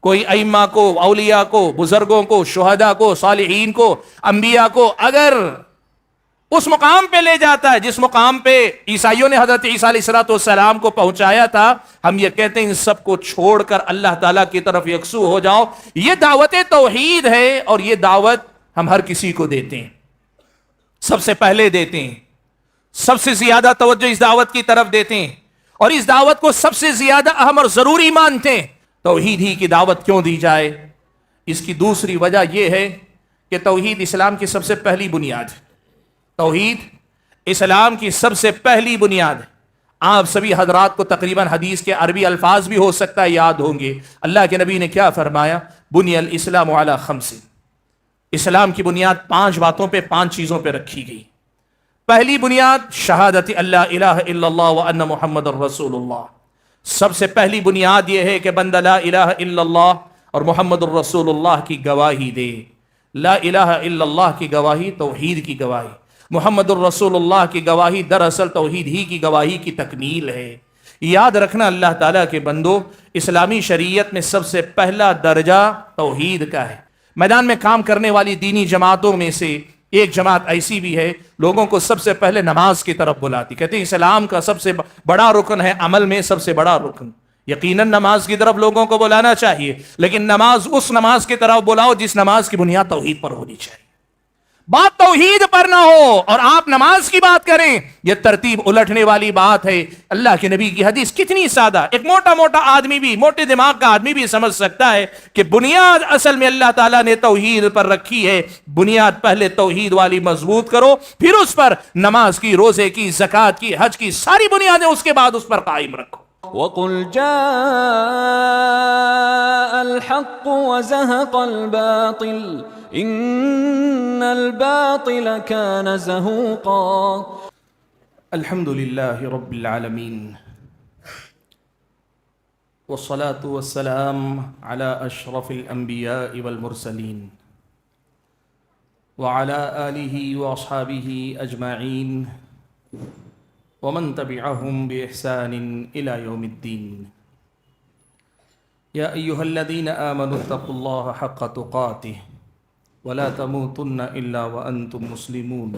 کوئی ائمہ کو، اولیاء کو، بزرگوں کو، شہداء کو، صالحین کو، انبیاء کو اگر اس مقام پہ لے جاتا ہے جس مقام پہ عیسائیوں نے حضرت عیسیٰ علیہ السلام کو پہنچایا تھا، ہم یہ کہتے ہیں ان سب کو چھوڑ کر اللہ تعالیٰ کی طرف یکسو ہو جاؤ. یہ دعوت توحید ہے، اور یہ دعوت ہم ہر کسی کو دیتے ہیں، سب سے پہلے دیتے ہیں، سب سے زیادہ توجہ اس دعوت کی طرف دیتے ہیں، اور اس دعوت کو سب سے زیادہ اہم اور ضروری مانتے ہیں. توحید ہی کی دعوت کیوں دی جائے؟ اس کی دوسری وجہ یہ ہے کہ توحید اسلام کی سب سے پہلی بنیاد ہے. توحید اسلام کی سب سے پہلی بنیاد ہے. آپ سبھی حضرات کو تقریباً حدیث کے عربی الفاظ بھی ہو سکتا ہے یاد ہوں گے. اللہ کے نبی نے کیا فرمایا؟ بنی الاسلام علی خمس. اسلام کی بنیاد 5 باتوں پہ، 5 چیزوں پہ رکھی گئی. پہلی بنیاد شہادت اللہ الہ الا اللہ وان محمد الرسول اللہ. سب سے پہلی بنیاد یہ ہے کہ بندہ لا الہ الا اللہ اور محمد الرسول اللہ کی گواہی دے. لا الہ الا اللہ کی گواہی توحید کی گواہی، محمد الرسول اللہ کی گواہی دراصل توحید ہی کی گواہی کی تکمیل ہے. یاد رکھنا اللہ تعالیٰ کے بندو، اسلامی شریعت میں سب سے پہلا درجہ توحید کا ہے. میدان میں کام کرنے والی دینی جماعتوں میں سے ایک جماعت ایسی بھی ہے لوگوں کو سب سے پہلے نماز کی طرف بلاتی، کہتے ہیں اسلام کا سب سے بڑا رکن ہے، عمل میں سب سے بڑا رکن. یقیناً نماز کی طرف لوگوں کو بلانا چاہیے، لیکن نماز اس نماز کی طرف بلاؤ جس نماز کی بنیاد توحید پر ہونی چاہیے. بات توحید پر نہ ہو اور آپ نماز کی بات کریں، یہ ترتیب الٹنے والی بات ہے. اللہ کے نبی کی حدیث کتنی سادہ، ایک موٹا آدمی بھی، موٹے دماغ کا آدمی بھی سمجھ سکتا ہے کہ بنیاد اصل میں اللہ تعالیٰ نے توحید پر رکھی ہے. بنیاد پہلے توحید والی مضبوط کرو، پھر اس پر نماز کی، روزے کی، زکوٰۃ کی، حج کی ساری بنیادیں اس کے بعد اس پر قائم رکھو. وَقُلْ جَاءَ الْحَقُّ وَزَهَقَ الْبَاطِلُ إِنَّ الْبَاطِلَ كَانَ زَهُوقًا. الحمد للہ رب العالمین والصلاة والسلام على اشرف الانبیاء والمرسلین وعلى آلہ واصحابہ اجمعین ومن تبعهم بإحسان إلى يوم الدين. يا أيها الذين آمنوا اتقوا الله حق تقاته ولا تموتن إلا وأنتم مسلمون.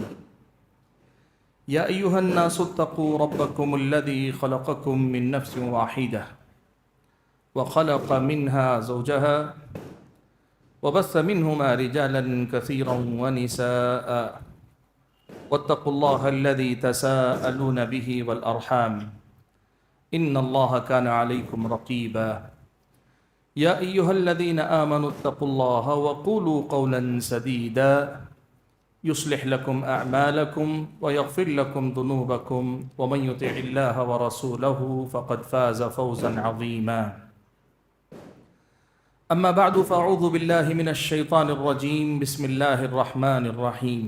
يا أيها الناس اتقوا ربكم الذي خلقكم من نفس واحدة وخلق منها زوجها وبث منهما رجالا كثيرا ونساء واتقوا الله الذي تساءلون به والأرحام إن الله كان عليكم رقيبا. يا أيها الذين آمنوا اتقوا الله وقولوا قولا سديدا يصلح لكم أعمالكم ويغفر لكم ذنوبكم ومن يطع الله ورسوله فقد فاز فوزا عظيما. أما بعد فأعوذ بالله من الشيطان الرجيم. بسم الله الرحمن الرحيم.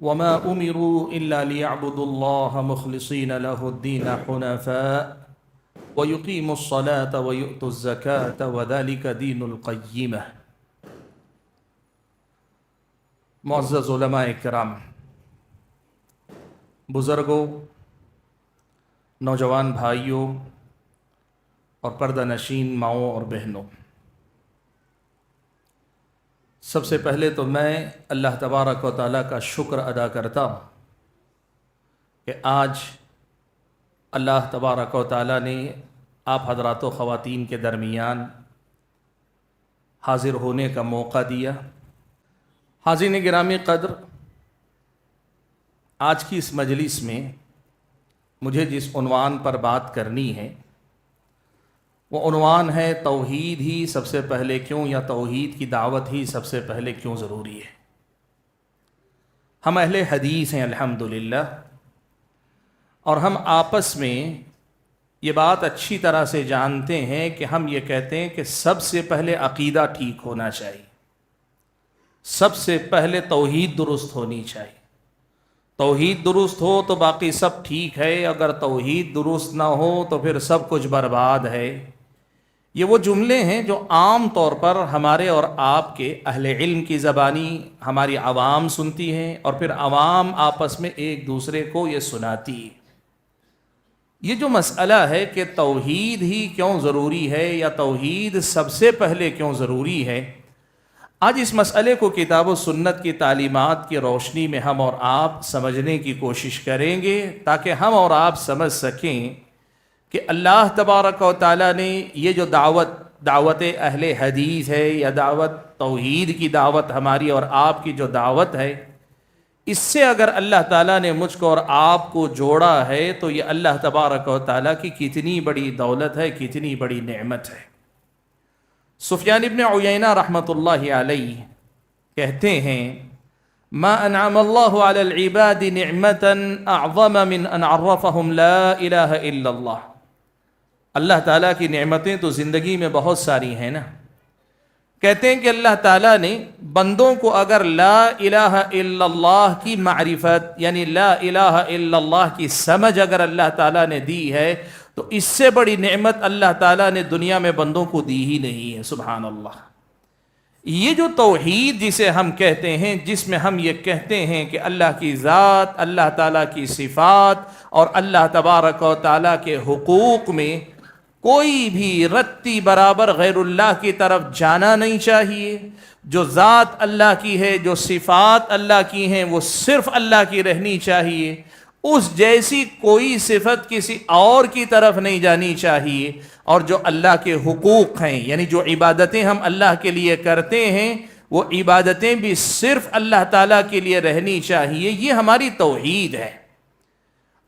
وما أمروا إلا ليعبدوا الله مخلصين له الدين حنفاء ويقيموا الصلاة ويؤتوا الزكاة وذلك دين القيمة. معزز علماء کرام، بزرگوں، نوجوان بھائیوں اور پردہ نشین ماؤں اور بہنوں، سب سے پہلے تو میں اللہ تبارک و تعالیٰ کا شکر ادا کرتا ہوں کہ آج اللہ تبارک و تعالیٰ نے آپ حضرات و خواتین کے درمیان حاضر ہونے کا موقع دیا. حاضرین گرامی قدر، آج کی اس مجلس میں مجھے جس عنوان پر بات کرنی ہے وہ عنوان ہے توحید ہی سب سے پہلے کیوں، یا توحید کی دعوت ہی سب سے پہلے کیوں ضروری ہے. ہم اہل حدیث ہیں الحمدللہ، اور ہم آپس میں یہ بات اچھی طرح سے جانتے ہیں کہ ہم یہ کہتے ہیں کہ سب سے پہلے عقیدہ ٹھیک ہونا چاہیے، سب سے پہلے توحید درست ہونی چاہیے. توحید درست ہو تو باقی سب ٹھیک ہے، اگر توحید درست نہ ہو تو پھر سب کچھ برباد ہے. یہ وہ جملے ہیں جو عام طور پر ہمارے اور آپ کے اہل علم کی زبانی ہماری عوام سنتی ہیں، اور پھر عوام آپس میں ایک دوسرے کو یہ سناتی ہے. یہ جو مسئلہ ہے کہ توحید ہی کیوں ضروری ہے یا توحید سب سے پہلے کیوں ضروری ہے، آج اس مسئلے کو کتاب و سنت کی تعلیمات کی روشنی میں ہم اور آپ سمجھنے کی کوشش کریں گے، تاکہ ہم اور آپ سمجھ سکیں کہ اللہ تبارک و تعالیٰ نے یہ جو دعوت اہل حدیث ہے یا دعوت توحید کی دعوت ہماری اور آپ کی جو دعوت ہے، اس سے اگر اللہ تعالیٰ نے مجھ کو اور آپ کو جوڑا ہے تو یہ اللہ تبارک و تعالیٰ کی کتنی بڑی دولت ہے، کتنی بڑی نعمت ہے۔ سفیان ابن عیینہ رحمۃ اللہ علیہ کہتے ہیں ما انعم اللہ علی العباد نعمتا اعظم من ان عرفهم لا الہ الا اللہ۔ اللہ تعالیٰ کی نعمتیں تو زندگی میں بہت ساری ہیں نا، کہتے ہیں کہ اللہ تعالیٰ نے بندوں کو اگر لا الہ الا اللہ کی معرفت یعنی لا الہ الا اللہ کی سمجھ اگر اللہ تعالیٰ نے دی ہے تو اس سے بڑی نعمت اللہ تعالیٰ نے دنیا میں بندوں کو دی ہی نہیں ہے۔ سبحان اللہ۔ یہ جو توحید جسے ہم کہتے ہیں، جس میں ہم یہ کہتے ہیں کہ اللہ کی ذات، اللہ تعالیٰ کی صفات اور اللہ تبارک و تعالیٰ کے حقوق میں کوئی بھی رتی برابر غیر اللہ کی طرف جانا نہیں چاہیے۔ جو ذات اللہ کی ہے، جو صفات اللہ کی ہیں، وہ صرف اللہ کی رہنی چاہیے، اس جیسی کوئی صفت کسی اور کی طرف نہیں جانی چاہیے۔ اور جو اللہ کے حقوق ہیں، یعنی جو عبادتیں ہم اللہ کے لیے کرتے ہیں، وہ عبادتیں بھی صرف اللہ تعالیٰ کے لیے رہنی چاہیے۔ یہ ہماری توحید ہے۔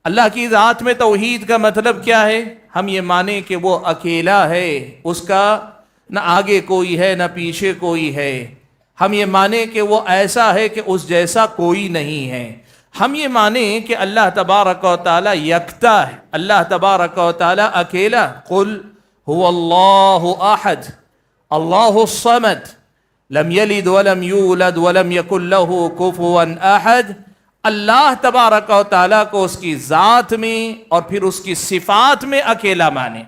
اللہ کی ذات میں توحید کا مطلب کیا ہے؟ ہم یہ مانیں کہ وہ اکیلا ہے، اس کا نہ آگے کوئی ہے نہ پیچھے کوئی ہے۔ ہم یہ مانیں کہ وہ ایسا ہے کہ اس جیسا کوئی نہیں ہے۔ ہم یہ مانیں کہ اللہ تبارک و تعالی یکتا ہے، اللہ تبارک و تعالی اکیلا۔ قل هو اللہ احد اللہ الصمد لم یلد ولم یولد ولم یکن له کفوا احد۔ اللہ تبارک و تعالیٰ کو اس کی ذات میں اور پھر اس کی صفات میں اکیلا مانیں۔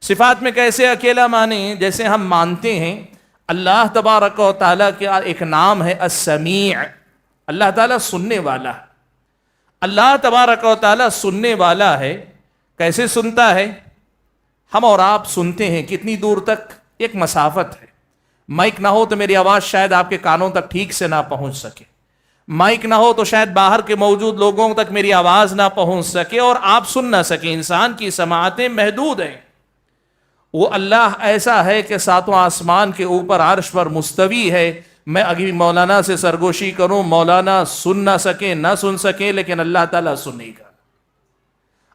صفات میں کیسے اکیلا مانیں؟ جیسے ہم مانتے ہیں اللہ تبارک و تعالیٰ کا ایک نام ہے السمیع، اللہ تعالیٰ سننے والا۔ اللہ تبارک و تعالیٰ سننے والا ہے۔ کیسے سنتا ہے؟ ہم اور آپ سنتے ہیں کتنی دور تک؟ ایک مسافت ہے۔ مائک نہ ہو تو میری آواز شاید آپ کے کانوں تک ٹھیک سے نہ پہنچ سکے، مائک نہ ہو تو شاید باہر کے موجود لوگوں تک میری آواز نہ پہنچ سکے اور آپ سن نہ سکیں۔ انسان کی سماعتیں محدود ہیں۔ وہ اللہ ایسا ہے کہ ساتواں آسمان کے اوپر عرش پر مستوی ہے۔ میں اگلی مولانا سے سرگوشی کروں، مولانا سن نہ سکیں، نہ سن سکیں، لیکن اللہ تعالیٰ سنے گا۔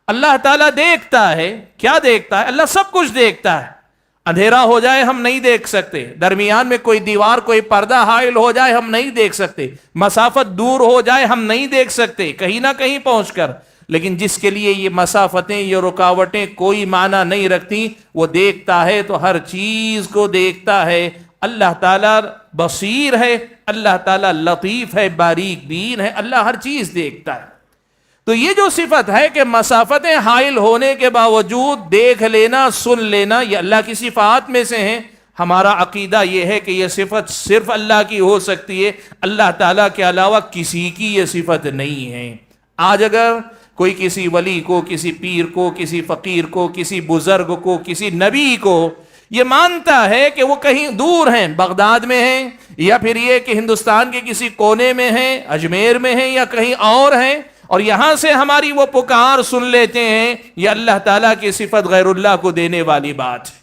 اللہ تعالیٰ دیکھتا ہے۔ کیا دیکھتا ہے؟ اللہ سب کچھ دیکھتا ہے۔ اندھیرا ہو جائے ہم نہیں دیکھ سکتے، درمیان میں کوئی دیوار کوئی پردہ حائل ہو جائے ہم نہیں دیکھ سکتے، مسافت دور ہو جائے ہم نہیں دیکھ سکتے کہیں نہ کہیں پہنچ کر، لیکن جس کے لیے یہ مسافتیں، یہ رکاوٹیں کوئی معنی نہیں رکھتی، وہ دیکھتا ہے تو ہر چیز کو دیکھتا ہے۔ اللہ تعالیٰ بصیر ہے، اللہ تعالیٰ لطیف ہے، باریک بین ہے، اللہ ہر چیز دیکھتا ہے۔ تو یہ جو صفت ہے کہ مسافتیں حائل ہونے کے باوجود دیکھ لینا، سن لینا، یہ اللہ کی صفات میں سے ہیں۔ ہمارا عقیدہ یہ ہے کہ یہ صفت صرف اللہ کی ہو سکتی ہے، اللہ تعالیٰ کے علاوہ کسی کی یہ صفت نہیں ہے۔ آج اگر کوئی کسی ولی کو، کسی پیر کو، کسی فقیر کو، کسی بزرگ کو، کسی نبی کو یہ مانتا ہے کہ وہ کہیں دور ہیں، بغداد میں ہیں، یا پھر یہ کہ ہندوستان کے کسی کونے میں ہیں، اجمیر میں ہیں یا کہیں اور ہیں، اور یہاں سے ہماری وہ پکار سن لیتے ہیں، یہ اللہ تعالیٰ کی صفت غیر اللہ کو دینے والی بات ہے۔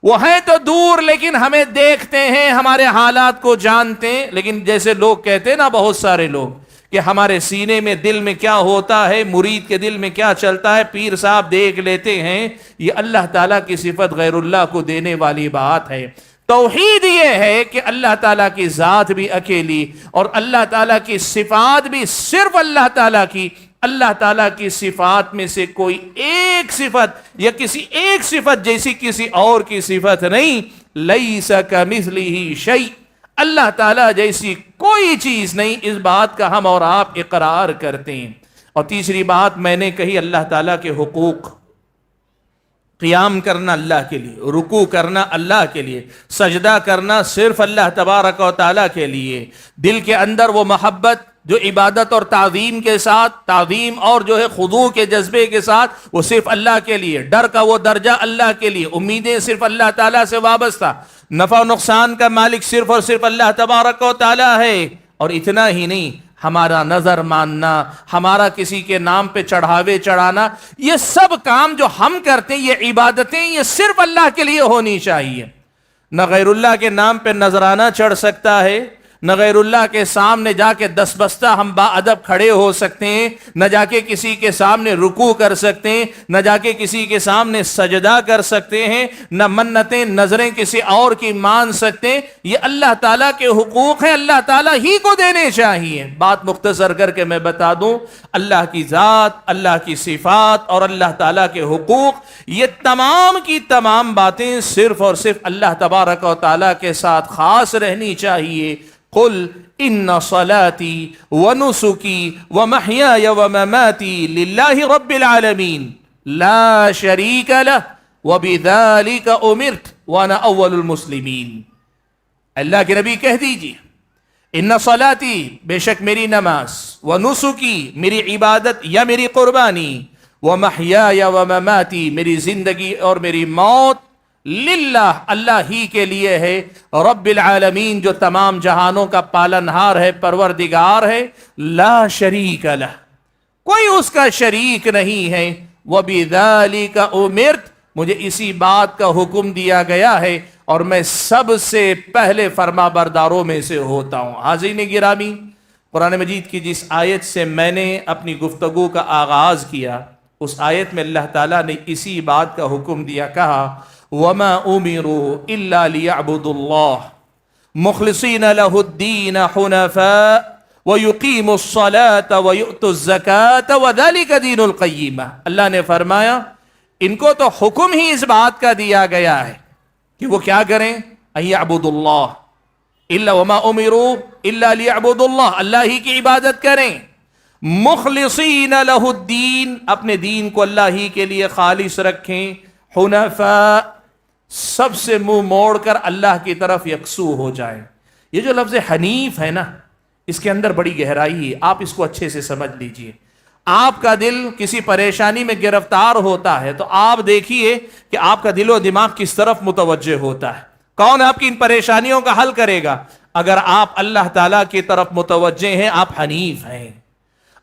وہ ہے تو دور لیکن ہمیں دیکھتے ہیں، ہمارے حالات کو جانتے ہیں۔ لیکن جیسے لوگ کہتے ہیں نا، بہت سارے لوگ، کہ ہمارے سینے میں دل میں کیا ہوتا ہے، مرید کے دل میں کیا چلتا ہے، پیر صاحب دیکھ لیتے ہیں، یہ اللہ تعالیٰ کی صفت غیر اللہ کو دینے والی بات ہے۔ توحید یہ ہے کہ اللہ تعالیٰ کی ذات بھی اکیلی اور اللہ تعالیٰ کی صفات بھی صرف اللہ تعالیٰ کی۔ اللہ تعالیٰ کی صفات میں سے کوئی ایک صفت یا کسی ایک صفت جیسی کسی اور کی صفت نہیں۔ لیس کمثلہ شیء، اللہ تعالیٰ جیسی کوئی چیز نہیں۔ اس بات کا ہم اور آپ اقرار کرتے ہیں۔ اور تیسری بات میں نے کہی، اللہ تعالیٰ کے حقوق۔ قیام کرنا اللہ کے لیے، رکوع کرنا اللہ کے لیے، سجدہ کرنا صرف اللہ تبارک و تعالیٰ کے لیے، دل کے اندر وہ محبت جو عبادت اور تعظیم کے ساتھ، تعظیم اور جو ہے خضوع کے جذبے کے ساتھ، وہ صرف اللہ کے لیے، ڈر کا وہ درجہ اللہ کے لیے، امیدیں صرف اللہ تعالیٰ سے وابستہ، نفع و نقصان کا مالک صرف اور صرف اللہ تبارک و تعالیٰ ہے۔ اور اتنا ہی نہیں، ہمارا نظر ماننا، ہمارا کسی کے نام پہ چڑھاوے چڑھانا، یہ سب کام جو ہم کرتے ہیں، یہ عبادتیں، یہ صرف اللہ کے لیے ہونی چاہیے۔ نہ غیر اللہ کے نام پہ نذرانہ چڑھ سکتا ہے، نہ غیر اللہ کے سامنے جا کے دس بستہ ہم با ادب کھڑے ہو سکتے ہیں، نہ جا کے کسی کے سامنے رکوع کر سکتے ہیں، نہ جا کے کسی کے سامنے سجدہ کر سکتے ہیں، نہ منتیں نظریں کسی اور کی مان سکتے ہیں۔ یہ اللہ تعالیٰ کے حقوق ہیں، اللہ تعالیٰ ہی کو دینے چاہیے۔ بات مختصر کر کے میں بتا دوں، اللہ کی ذات، اللہ کی صفات اور اللہ تعالیٰ کے حقوق، یہ تمام کی تمام باتیں صرف اور صرف اللہ تبارک و تعالیٰ کے ساتھ خاص رہنی چاہیے۔ قل ان صلاتي ونسكي ومحياي ومماتي لله رب العالمين لا شريك له وبذلك امرت وانا اول المسلمين۔ اللہ کے نبی کہہ دیجئے، ان صلاتی، بے شک میری نماز، ونسکی، میری عبادت یا میری قربانی، ومحیای ومماتی، میری زندگی اور میری موت، للہ، اللہ ہی کے لیے ہے، رب العالمین، جو تمام جہانوں کا پالنہار ہے، پروردگار ہے، لا شریک لہ، کوئی اس کا شریک نہیں ہے، وبذالک امرت، مجھے اسی بات کا حکم دیا گیا ہے اور میں سب سے پہلے فرما برداروں میں سے ہوتا ہوں۔ حاضرین گرامی، قرآن مجید کی جس آیت سے میں نے اپنی گفتگو کا آغاز کیا، اس آیت میں اللہ تعالیٰ نے اسی بات کا حکم دیا، کہا وَمَا أُمِرُوا إِلَّا لِيَعْبُدُوا اللَّهَ مُخْلِصِينَ لَهُ الدِّينَ حُنَفَاءَ وَيُقِيمُوا الصَّلَاةَ وَيُؤْتُوا الزَّكَاةَ وَذَلِكَ دِينُ الْقَيِّمَةِ۔ اللہ نے فرمایا ان کو تو حکم ہی اس بات کا دیا گیا ہے کہ وہ کیا کریں، أَن يَعْبُدُوا اللَّهَ إِلَّا وَمَا أُمِرُوا إِلَّا لِيَعْبُدُوا اللَّهَ، اللہ ہی کی عبادت کریں، مخلصین لہ الدین، اپنے دین کو اللہ ہی کے لیے خالص رکھیں، حنفاء، سب سے منہ موڑ کر اللہ کی طرف یکسو ہو جائیں۔ یہ جو لفظ حنیف ہے نا، اس کے اندر بڑی گہرائی ہے، آپ اس کو اچھے سے سمجھ لیجئے۔ آپ کا دل کسی پریشانی میں گرفتار ہوتا ہے تو آپ دیکھیے کہ آپ کا دل و دماغ کس طرف متوجہ ہوتا ہے، کون آپ کی ان پریشانیوں کا حل کرے گا؟ اگر آپ اللہ تعالیٰ کی طرف متوجہ ہیں، آپ حنیف ہیں۔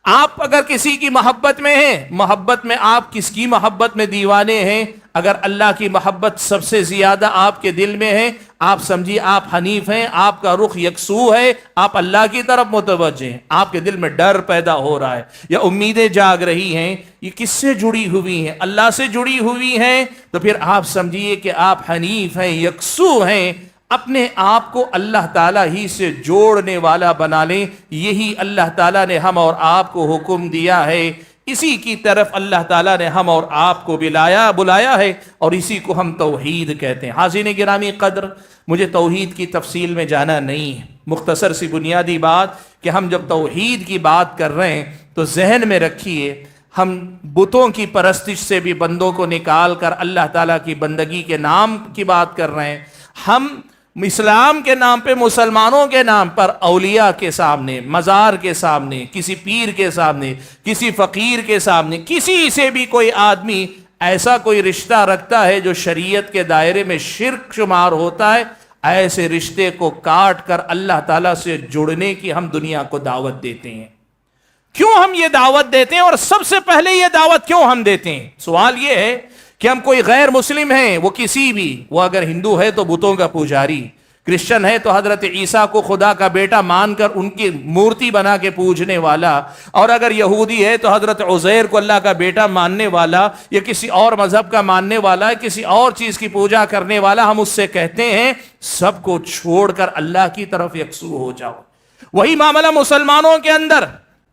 آپ اگر کسی کی محبت میں ہیں، محبت میں آپ کس کی محبت میں دیوانے ہیں؟ اگر اللہ کی محبت سب سے زیادہ آپ کے دل میں ہے، آپ سمجھیے آپ حنیف ہیں، آپ کا رخ یکسو ہے، آپ اللہ کی طرف متوجہ ہیں۔ آپ کے دل میں ڈر پیدا ہو رہا ہے یا امیدیں جاگ رہی ہیں، یہ کس سے جڑی ہوئی ہیں؟ اللہ سے جڑی ہوئی ہیں، تو پھر آپ سمجھیے کہ آپ حنیف ہیں، یکسو ہیں۔ اپنے آپ کو اللہ تعالیٰ ہی سے جوڑنے والا بنا لیں، یہی اللہ تعالیٰ نے ہم اور آپ کو حکم دیا ہے، اسی کی طرف اللہ تعالیٰ نے ہم اور آپ کو بلایا ہے، اور اسی کو ہم توحید کہتے ہیں۔ حاضرین گرامی قدر، مجھے توحید کی تفصیل میں جانا نہیں ہے، مختصر سی بنیادی بات کہ ہم جب توحید کی بات کر رہے ہیں تو ذہن میں رکھیے، ہم بتوں کی پرستش سے بھی بندوں کو نکال کر اللہ تعالیٰ کی بندگی کے نام کی بات کر رہے ہیں۔ ہم اسلام کے نام پہ، مسلمانوں کے نام پر اولیاء کے سامنے، مزار کے سامنے، کسی پیر کے سامنے، کسی فقیر کے سامنے، کسی سے بھی کوئی آدمی ایسا کوئی رشتہ رکھتا ہے جو شریعت کے دائرے میں شرک شمار ہوتا ہے، ایسے رشتے کو کاٹ کر اللہ تعالیٰ سے جڑنے کی ہم دنیا کو دعوت دیتے ہیں۔ کیوں ہم یہ دعوت دیتے ہیں، اور سب سے پہلے یہ دعوت کیوں ہم دیتے ہیں؟ سوال یہ ہے کہ ہم کوئی غیر مسلم ہیں، وہ کسی بھی، وہ اگر ہندو ہے تو بتوں کا پجاری، کرسچن ہے تو حضرت عیسیٰ کو خدا کا بیٹا مان کر ان کی مورتی بنا کے پوجنے والا، اور اگر یہودی ہے تو حضرت عزیر کو اللہ کا بیٹا ماننے والا، یا کسی اور مذہب کا ماننے والا، کسی اور چیز کی پوجا کرنے والا، ہم اس سے کہتے ہیں سب کو چھوڑ کر اللہ کی طرف یکسو ہو جاؤ۔ وہی معاملہ مسلمانوں کے اندر،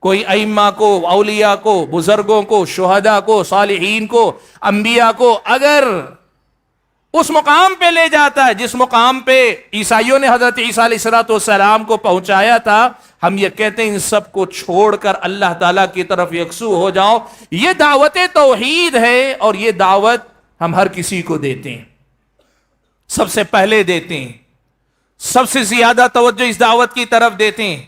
کوئی ائمہ کو، اولیاء کو، بزرگوں کو، شہداء کو، صالحین کو، انبیاء کو اگر اس مقام پہ لے جاتا ہے جس مقام پہ عیسائیوں نے حضرت عیسیٰ علیہ السلام کو پہنچایا تھا، ہم یہ کہتے ہیں ان سب کو چھوڑ کر اللہ تعالیٰ کی طرف یکسو ہو جاؤ۔ یہ دعوت توحید ہے، اور یہ دعوت ہم ہر کسی کو دیتے ہیں، سب سے پہلے دیتے ہیں، سب سے زیادہ توجہ اس دعوت کی طرف دیتے ہیں،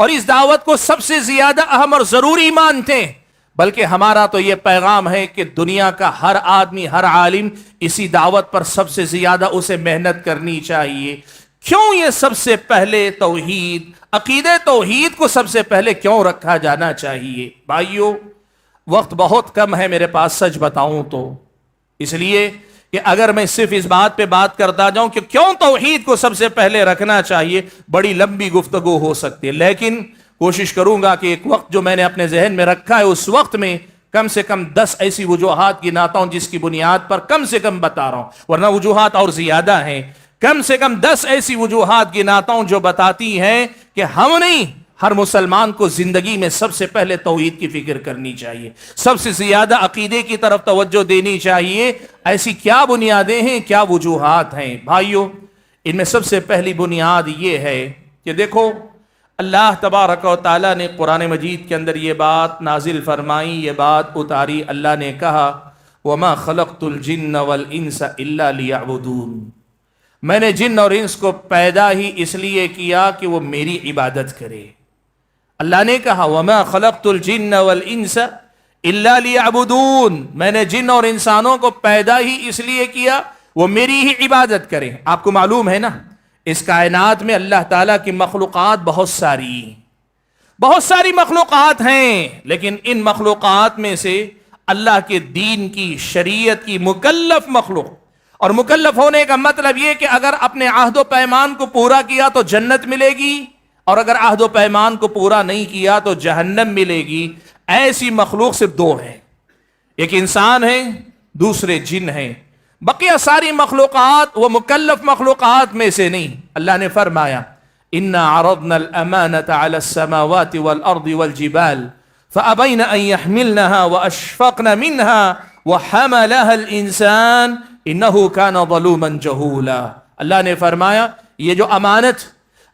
اور اس دعوت کو سب سے زیادہ اہم اور ضروری مانتے ہیں، بلکہ ہمارا تو یہ پیغام ہے کہ دنیا کا ہر آدمی، ہر عالم اسی دعوت پر سب سے زیادہ اسے محنت کرنی چاہیے۔ کیوں یہ سب سے پہلے توحید، عقیدہ توحید کو سب سے پہلے کیوں رکھا جانا چاہیے؟ بھائیو، وقت بہت کم ہے میرے پاس، سچ بتاؤں تو، اس لیے کہ اگر میں صرف اس بات پہ بات کرتا جاؤں کہ کیوں توحید کو سب سے پہلے رکھنا چاہیے، بڑی لمبی گفتگو ہو سکتی ہے، لیکن کوشش کروں گا کہ ایک وقت جو میں نے اپنے ذہن میں رکھا ہے اس وقت میں کم سے کم 10 ایسی وجوہات گناتا ہوں جس کی بنیاد پر کم سے کم بتا رہا ہوں، ورنہ وجوہات اور زیادہ ہیں۔ کم سے کم 10 ایسی وجوہات گناتا ہوں جو بتاتی ہیں کہ ہم نہیں، ہر مسلمان کو زندگی میں سب سے پہلے توحید کی فکر کرنی چاہیے، سب سے زیادہ عقیدے کی طرف توجہ دینی چاہیے۔ ایسی کیا بنیادیں ہیں، کیا وجوہات ہیں؟ بھائیو، ان میں سب سے پہلی بنیاد یہ ہے کہ دیکھو، اللہ تبارک و تعالیٰ نے قرآن مجید کے اندر یہ بات نازل فرمائی، یہ بات اتاری۔ اللہ نے کہا وَمَا خَلَقْتُ الْجِنَّ وَالْإِنسَ إِلَّا لِيَعْبُدُونَ، میں نے جن اور انس کو پیدا ہی اس لیے کیا کہ وہ میری عبادت کرے۔ اللہ نے کہا وَمَا خَلَقْتُ الْجِنَّ وَالْإِنسَ إِلَّا لِيَعْبُدُونَ، میں نے جن اور انسانوں کو پیدا ہی اس لیے کیا وہ میری ہی عبادت کریں۔ آپ کو معلوم ہے نا، اس کائنات میں اللہ تعالیٰ کی مخلوقات بہت ساری مخلوقات ہیں، لیکن ان مخلوقات میں سے اللہ کے دین کی، شریعت کی مکلف مخلوق، اور مکلف ہونے کا مطلب یہ کہ اگر اپنے عہد و پیمان کو پورا کیا تو جنت ملے گی، اور اگر عہد و پیمان کو پورا نہیں کیا تو جہنم ملے گی۔ ایسی مخلوق صرف 2 ہیں، ایک انسان ہے، دوسرے جن ہیں۔ بقیہ ساری مخلوقات وہ مکلف مخلوقات میں سے نہیں۔ اللہ نے فرمایا اِنَّا عَرَضْنَا الْأَمَانَةَ عَلَى السَّمَاوَاتِ وَالْأَرْضِ وَالْجِبَالِ فَأَبَيْنَ أَن يَحْمِلْنَهَا وَأَشْفَقْنَ مِنْهَا وَحَمَلَهَا الْإِنسَانُ إِنَّهُ كَانَ ظَلُومًا جَهُولًا۔ اللہ نے فرمایا یہ جو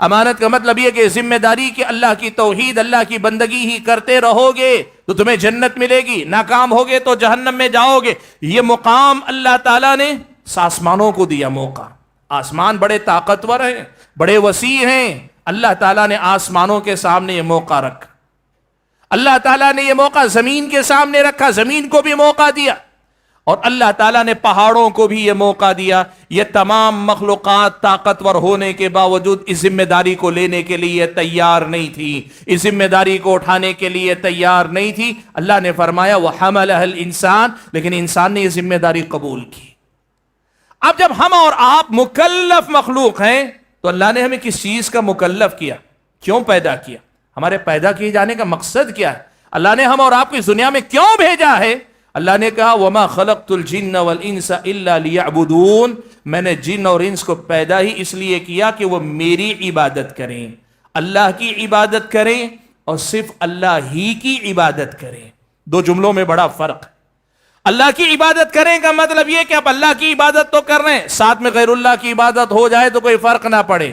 امانت کا مطلب یہ کہ ذمہ داری کہ اللہ کی توحید، اللہ کی بندگی ہی کرتے رہو گے تو تمہیں جنت ملے گی، ناکام ہوگے تو جہنم میں جاؤ گے۔ یہ مقام اللہ تعالیٰ نے آسمانوں کو دیا موقع۔ آسمان بڑے طاقتور ہیں، بڑے وسیع ہیں، اللہ تعالیٰ نے آسمانوں کے سامنے یہ موقع رکھا۔ اللہ تعالیٰ نے یہ موقع زمین کے سامنے رکھا، زمین کو بھی موقع دیا، اور اللہ تعالیٰ نے پہاڑوں کو بھی یہ موقع دیا۔ یہ تمام مخلوقات طاقتور ہونے کے باوجود اس ذمہ داری کو لینے کے لیے تیار نہیں تھی، اس ذمہ داری کو اٹھانے کے لیے تیار نہیں تھی۔ اللہ نے فرمایا وَحَمَلَهَا الْإِنسَانُ، لیکن انسان نے یہ ذمہ داری قبول کی۔ اب جب ہم اور آپ مکلف مخلوق ہیں تو اللہ نے ہمیں کس چیز کا مکلف کیا؟ کیوں پیدا کیا؟ ہمارے پیدا کیے جانے کا مقصد کیا ہے؟ اللہ نے ہم اور آپ کو اس دنیا میں کیوں بھیجا ہے؟ اللہ نے کہا وَمَا خَلَقْتُ الْجِنَّ وَالْإِنسَ إِلَّا لِيَعْبُدُونَ، میں نے جن اور انس کو پیدا ہی اس لیے کیا کہ وہ میری عبادت کریں، اللہ کی عبادت کریں، اور صرف اللہ ہی کی عبادت کریں۔ 2 جملوں میں بڑا فرق ہے۔ اللہ کی عبادت کریں کا مطلب یہ کہ آپ اللہ کی عبادت تو کر رہے ہیں، ساتھ میں غیر اللہ کی عبادت ہو جائے تو کوئی فرق نہ پڑے،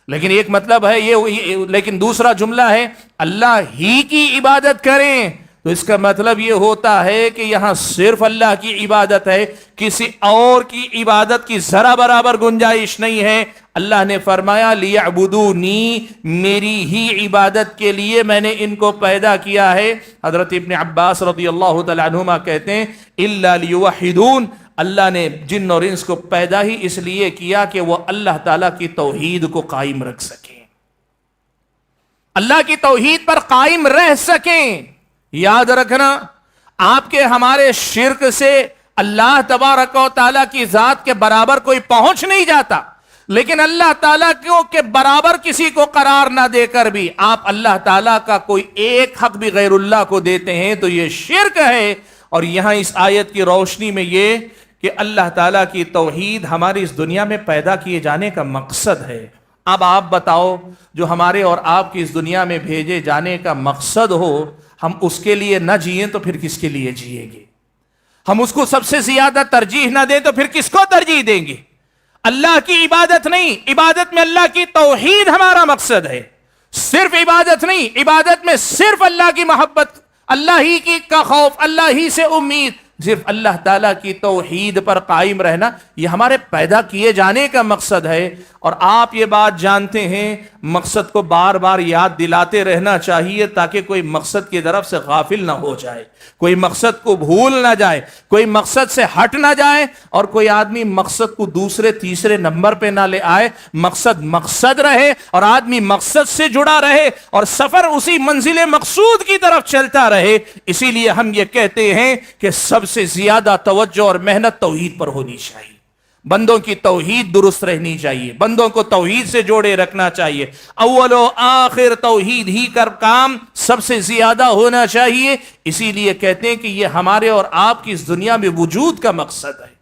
لیکن ایک مطلب ہے یہ، لیکن دوسرا جملہ ہے اللہ ہی کی عبادت کریں، تو اس کا مطلب یہ ہوتا ہے کہ یہاں صرف اللہ کی عبادت ہے، کسی اور کی عبادت کی ذرا برابر گنجائش نہیں ہے۔ اللہ نے فرمایا لیعبدونی، میری ہی عبادت کے لیے میں نے ان کو پیدا کیا ہے۔ حضرت ابن عباس رضی اللہ تعالیٰ عنہما کہتے ہیں الا لیوحدون، اللہ نے جن اور انس کو پیدا ہی اس لیے کیا کہ وہ اللہ تعالیٰ کی توحید کو قائم رکھ سکیں، اللہ کی توحید پر قائم رہ سکیں۔ یاد رکھنا، آپ کے ہمارے شرک سے اللہ تبارک و تعالیٰ کی ذات کے برابر کوئی پہنچ نہیں جاتا، لیکن اللہ تعالیٰ کے برابر کسی کو قرار نہ دے کر بھی آپ اللہ تعالیٰ کا کوئی ایک حق بھی غیر اللہ کو دیتے ہیں تو یہ شرک ہے۔ اور یہاں اس آیت کی روشنی میں یہ کہ اللہ تعالیٰ کی توحید ہماری اس دنیا میں پیدا کیے جانے کا مقصد ہے۔ اب آپ بتاؤ، جو ہمارے اور آپ کی اس دنیا میں بھیجے جانے کا مقصد ہو، ہم اس کے لیے نہ جئیں تو پھر کس کے لیے جئیں گے؟ ہم اس کو سب سے زیادہ ترجیح نہ دیں تو پھر کس کو ترجیح دیں گے؟ اللہ کی عبادت نہیں، عبادت میں اللہ کی توحید ہمارا مقصد ہے۔ صرف عبادت نہیں، عبادت میں صرف اللہ کی محبت، اللہ ہی کی کا خوف، اللہ ہی سے امید، صرف اللہ تعالیٰ کی توحید پر قائم رہنا، یہ ہمارے پیدا کیے جانے کا مقصد ہے، اور آپ یہ بات جانتے ہیں مقصد کو بار بار یاد دلاتے رہنا چاہیے تاکہ کوئی مقصد کی طرف سے غافل نہ ہو جائے، کوئی مقصد کو بھول نہ جائے، کوئی مقصد سے ہٹ نہ جائے، اور کوئی آدمی مقصد کو دوسرے تیسرے نمبر پہ نہ لے آئے۔ مقصد مقصد رہے اور آدمی مقصد سے جڑا رہے اور سفر اسی منزل مقصود کی طرف چلتا رہے۔ اسی لیے ہم یہ کہتے ہیں کہ سب سے زیادہ توجہ اور محنت توحید پر ہونی چاہیے، بندوں کی توحید درست رہنی چاہیے، بندوں کو توحید سے جوڑے رکھنا چاہیے، اول و آخر توحید ہی کا کام سب سے زیادہ ہونا چاہیے۔ اسی لیے کہتے ہیں کہ یہ ہمارے اور آپ کی اس دنیا میں وجود کا مقصد ہے۔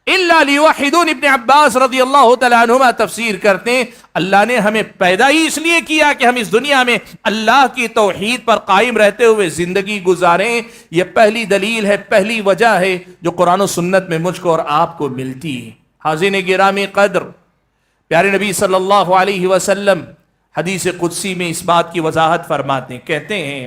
الا لیوحدون، ابن عباس رضی اللہ تعالیٰ عنہما تفسیر کرتے ہیں اللہ نے ہمیں پیدا ہی اس لیے کیا کہ ہم اس دنیا میں اللہ کی توحید پر قائم رہتے ہوئے زندگی گزاریں۔ یہ پہلی دلیل ہے، پہلی وجہ ہے جو قرآن و سنت میں مجھ کو اور آپ کو ملتی ہے۔ حاضرین گرامی قدر، پیارے نبی صلی اللہ علیہ وسلم حدیث قدسی میں اس بات کی وضاحت فرماتے ہیں، کہتے ہیں،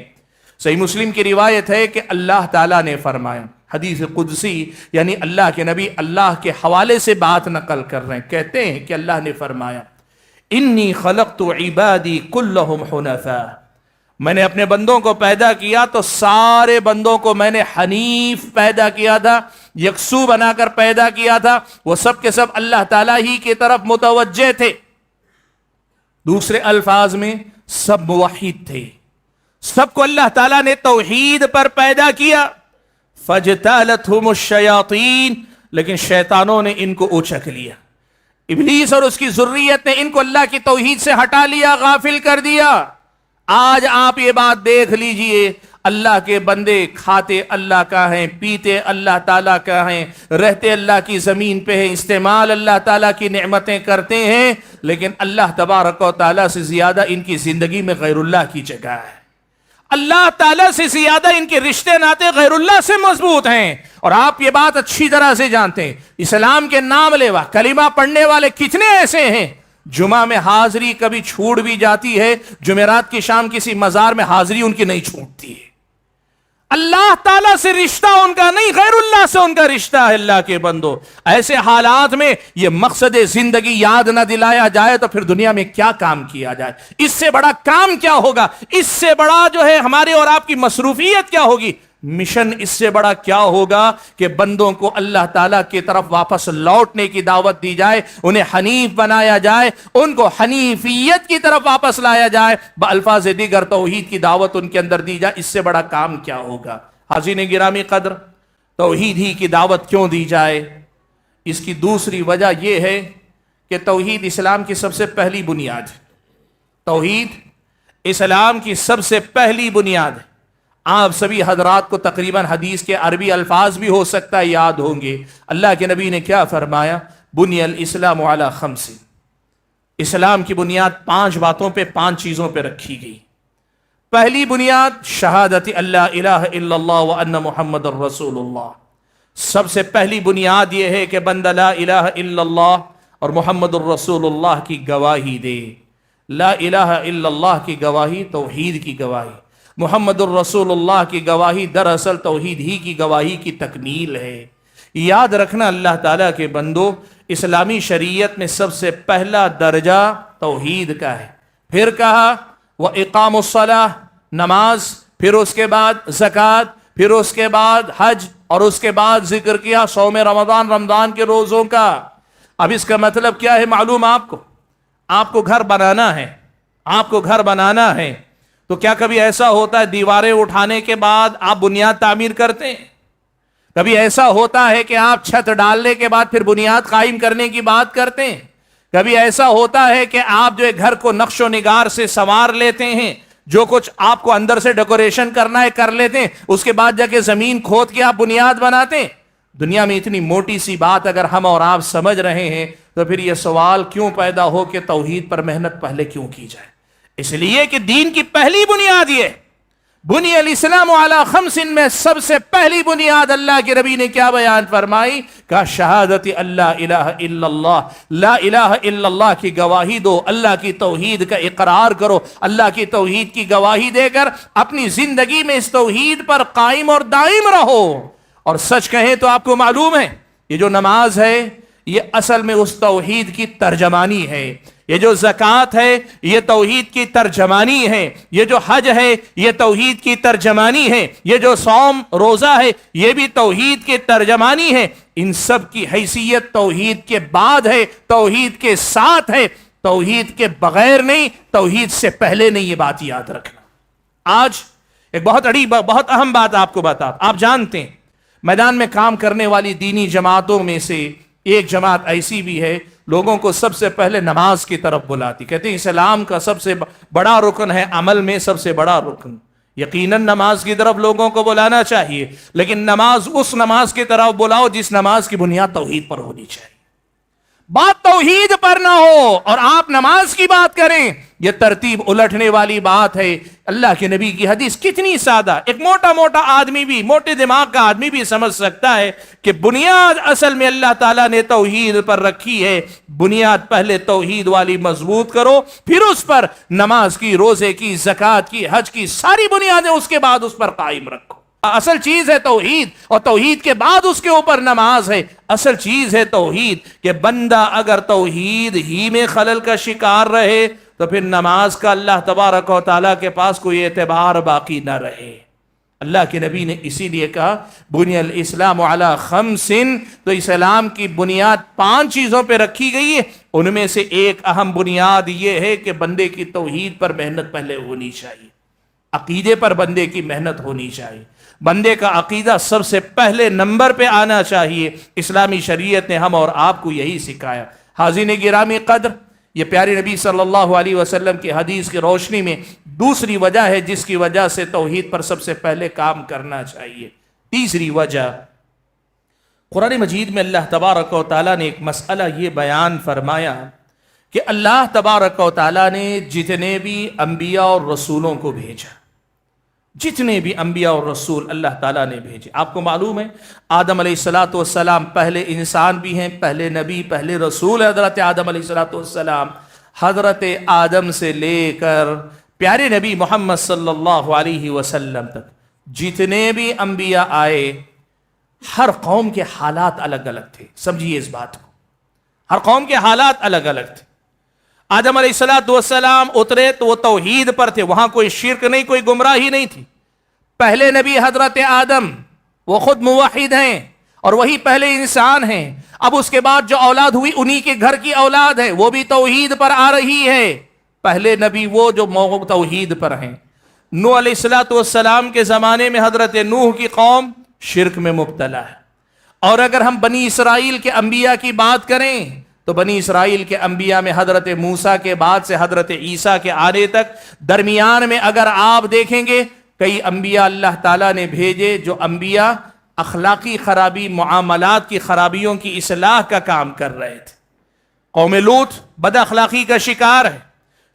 صحیح مسلم کی روایت ہے کہ اللہ تعالیٰ نے فرمایا، حدیث قدسی یعنی اللہ کے نبی اللہ کے حوالے سے بات نقل کر رہے ہیں، کہتے ہیں کہ اللہ نے فرمایا انی خلقت عبادی کلہم حنفاء، میں نے اپنے بندوں کو پیدا کیا تو سارے بندوں کو میں نے حنیف پیدا کیا تھا، یکسو بنا کر پیدا کیا تھا، وہ سب کے سب اللہ تعالیٰ ہی کی طرف متوجہ تھے۔ دوسرے الفاظ میں سب موحد تھے، سب کو اللہ تعالیٰ نے توحید پر پیدا کیا۔ فَاجْتَالَتْهُمُ الشَّيَاطِينَ، لیکن شیطانوں نے ان کو اچک لیا، ابلیس اور اس کی ذریت نے ان کو اللہ کی توحید سے ہٹا لیا، غافل کر دیا۔ آج آپ یہ بات دیکھ لیجئے، اللہ کے بندے کھاتے اللہ کا ہیں، پیتے اللہ تعالیٰ کا ہیں، رہتے اللہ کی زمین پہ ہیں، استعمال اللہ تعالیٰ کی نعمتیں کرتے ہیں، لیکن اللہ تبارک و تعالیٰ سے زیادہ ان کی زندگی میں غیر اللہ کی جگہ ہے، اللہ تعالیٰ سے زیادہ ان کے رشتے ناتے غیر اللہ سے مضبوط ہیں۔ اور آپ یہ بات اچھی طرح سے جانتے ہیں، اسلام کے نام لیوا کلمہ پڑھنے والے کتنے ایسے ہیں جمعہ میں حاضری کبھی چھوٹ بھی جاتی ہے، جمعرات کی شام کسی مزار میں حاضری ان کی نہیں چھوٹتی ہے۔ اللہ تعالیٰ سے رشتہ ان کا نہیں، غیر اللہ سے ان کا رشتہ ہے۔ اللہ کے بندو، ایسے حالات میں یہ مقصد زندگی یاد نہ دلایا جائے تو پھر دنیا میں کیا کام کیا جائے؟ اس سے بڑا کام کیا ہوگا؟ اس سے بڑا جو ہے ہمارے اور آپ کی مصروفیت کیا ہوگی؟ مشن اس سے بڑا کیا ہوگا کہ بندوں کو اللہ تعالیٰ کی طرف واپس لوٹنے کی دعوت دی جائے، انہیں حنیف بنایا جائے، ان کو حنیفیت کی طرف واپس لایا جائے، بالفاظ دیگر توحید کی دعوت ان کے اندر دی جائے۔ اس سے بڑا کام کیا ہوگا؟ حاضرین گرامی قدر، توحید ہی کی دعوت کیوں دی جائے؟ اس کی دوسری وجہ یہ ہے کہ توحید اسلام کی سب سے پہلی بنیاد ہے۔ توحید اسلام کی سب سے پہلی بنیاد ہے۔ آپ سبھی حضرات کو تقریباً حدیث کے عربی الفاظ بھی ہو سکتا ہے یاد ہوں گے۔ اللہ کے نبی نے کیا فرمایا؟ بنی الاسلام علی خمس، اسلام کی بنیاد 5 باتوں پہ، 5 چیزوں پہ رکھی گئی۔ پہلی بنیاد شہادت اللہ الہ الا اللہ وان محمد الرسول اللہ، سب سے پہلی بنیاد یہ ہے کہ بندہ لا الہ الا اللہ اور محمد الرسول اللہ کی گواہی دے۔ لا الہ الا اللہ کی گواہی توحید کی گواہی، محمد الرسول اللہ کی گواہی دراصل توحید ہی کی گواہی کی تکمیل ہے۔ یاد رکھنا اللہ تعالیٰ کے بندو، اسلامی شریعت میں سب سے پہلا درجہ توحید کا ہے، پھر کہا وَإِقَامُ الصَّلَاةِ، نماز، پھر اس کے بعد زکوٰۃ، پھر اس کے بعد حج، اور اس کے بعد ذکر کیا صوم رمضان، رمضان کے روزوں کا۔ اب اس کا مطلب کیا ہے معلوم آپ کو گھر بنانا ہے، آپ کو گھر بنانا ہے تو کیا کبھی ایسا ہوتا ہے دیواریں اٹھانے کے بعد آپ بنیاد تعمیر کرتے ہیں؟ کبھی ایسا ہوتا ہے کہ آپ چھت ڈالنے کے بعد پھر بنیاد قائم کرنے کی بات کرتے ہیں؟ کبھی ایسا ہوتا ہے کہ آپ جو ہے گھر کو نقش و نگار سے سنوار لیتے ہیں، جو کچھ آپ کو اندر سے ڈیکوریشن کرنا ہے کر لیتے ہیں، اس کے بعد جا کے زمین کھود کے آپ بنیاد بناتے ہیں؟ دنیا میں اتنی موٹی سی بات اگر ہم اور آپ سمجھ رہے ہیں تو پھر یہ سوال کیوں پیدا ہو کہ توحید پر محنت پہلے کیوں کی جائے؟ اس لیے کہ دین کی پہلی بنیاد یہ بنی الاسلام علی خمس میں سب سے پہلی بنیاد اللہ کے نبی نے کیا بیان فرمائی؟ کہ شہادت اللہ الہ الا اللہ، لا الہ الا اللہ کی گواہی دو، اللہ کی توحید کا اقرار کرو، اللہ کی توحید کی گواہی دے کر اپنی زندگی میں اس توحید پر قائم اور دائم رہو۔ اور سچ کہیں تو آپ کو معلوم ہے یہ جو نماز ہے، یہ اصل میں اس توحید کی ترجمانی ہے. یہ جو زکوٰۃ ہے یہ توحید کی ترجمانی ہے. یہ جو حج ہے یہ توحید کی ترجمانی ہے. یہ جو صوم روزہ ہے یہ بھی توحید کی ترجمانی ہے. ان سب کی حیثیت توحید کے بعد ہے, توحید کے ساتھ ہے, توحید کے بغیر نہیں, توحید سے پہلے نہیں. یہ بات یاد رکھنا. آج ایک بہت اہم بات آپ کو بتا. آپ جانتے ہیں میدان میں کام کرنے والی دینی جماعتوں میں سے ایک جماعت ایسی بھی ہے لوگوں کو سب سے پہلے نماز کی طرف بلاتی. کہتے ہیں اسلام کا سب سے بڑا رکن ہے, عمل میں سب سے بڑا رکن. یقیناً نماز کی طرف لوگوں کو بلانا چاہیے, لیکن نماز اس نماز کی طرف بلاؤ جس نماز کی بنیاد توحید پر ہونی چاہیے. بات توحید پر نہ ہو اور آپ نماز کی بات کریں, یہ ترتیب الٹنے والی بات ہے. اللہ کے نبی کی حدیث کتنی سادہ, ایک موٹا آدمی بھی, موٹے دماغ کا آدمی بھی سمجھ سکتا ہے کہ بنیاد اصل میں اللہ تعالیٰ نے توحید پر رکھی ہے. بنیاد پہلے توحید والی مضبوط کرو, پھر اس پر نماز کی, روزے کی, زکوٰۃ کی, حج کی ساری بنیادیں اس کے بعد اس پر قائم رکھو. اصل چیز ہے توحید, اور توحید کے بعد اس کے اوپر نماز ہے. اصل چیز ہے توحید کہ بندہ اگر توحید ہی میں خلل کا شکار رہے تو پھر نماز کا اللہ تبارک و تعالیٰ کے پاس کوئی اعتبار باقی نہ رہے. اللہ کے نبی نے اسی لیے کہا بنی الاسلام علی خمس, تو اسلام کی بنیاد 5 چیزوں پہ رکھی گئی ہے. ان میں سے ایک اہم بنیاد یہ ہے کہ بندے کی توحید پر محنت پہلے ہونی چاہیے, عقیدے پر بندے کی محنت ہونی چاہیے. بندے کا عقیدہ سب سے پہلے نمبر پہ آنا چاہیے. اسلامی شریعت نے ہم اور آپ کو یہی سکھایا. حاضرین گرامی قدر, یہ پیارے نبی صلی اللہ علیہ وسلم کی حدیث کی روشنی میں دوسری وجہ ہے جس کی وجہ سے توحید پر سب سے پہلے کام کرنا چاہیے. تیسری وجہ, قرآن مجید میں اللہ تبارک و تعالیٰ نے ایک مسئلہ یہ بیان فرمایا کہ اللہ تبارک و تعالیٰ نے جتنے بھی انبیاء اور رسولوں کو بھیجا, جتنے بھی انبیاء اور رسول اللہ تعالیٰ نے بھیجے. آپ کو معلوم ہے آدم علیہ السلام پہلے انسان بھی ہیں, پہلے نبی, پہلے رسول. حضرت آدم علیہ السلام, حضرت آدم سے لے کر پیارے نبی محمد صلی اللہ علیہ وسلم تک جتنے بھی انبیاء آئے, ہر قوم کے حالات الگ الگ تھے. سمجھیے اس بات کو, ہر قوم کے حالات الگ الگ تھے. آدم علیہ السلام اترے تو وہ توحید پر تھے, وہاں کوئی شرک نہیں, کوئی گمراہی نہیں تھی. پہلے نبی حضرت آدم وہ خود موحد ہیں اور وہی پہلے انسان ہیں. اب اس کے بعد جو اولاد ہوئی انہی کے گھر کی اولاد ہے, وہ بھی توحید پر آ رہی ہے. پہلے نبی وہ جو توحید پر ہیں. نوح علیہ السلام کے زمانے میں حضرت نوح کی قوم شرک میں مبتلا ہے. اور اگر ہم بنی اسرائیل کے انبیاء کی بات کریں تو بنی اسرائیل کے انبیاء میں حضرت موسیٰ کے بعد سے حضرت عیسیٰ کے آنے تک درمیان میں اگر آپ دیکھیں گے کئی انبیاء اللہ تعالیٰ نے بھیجے جو انبیاء اخلاقی خرابی, معاملات کی خرابیوں کی اصلاح کا کام کر رہے تھے. قوم لوط بد اخلاقی کا شکار ہے.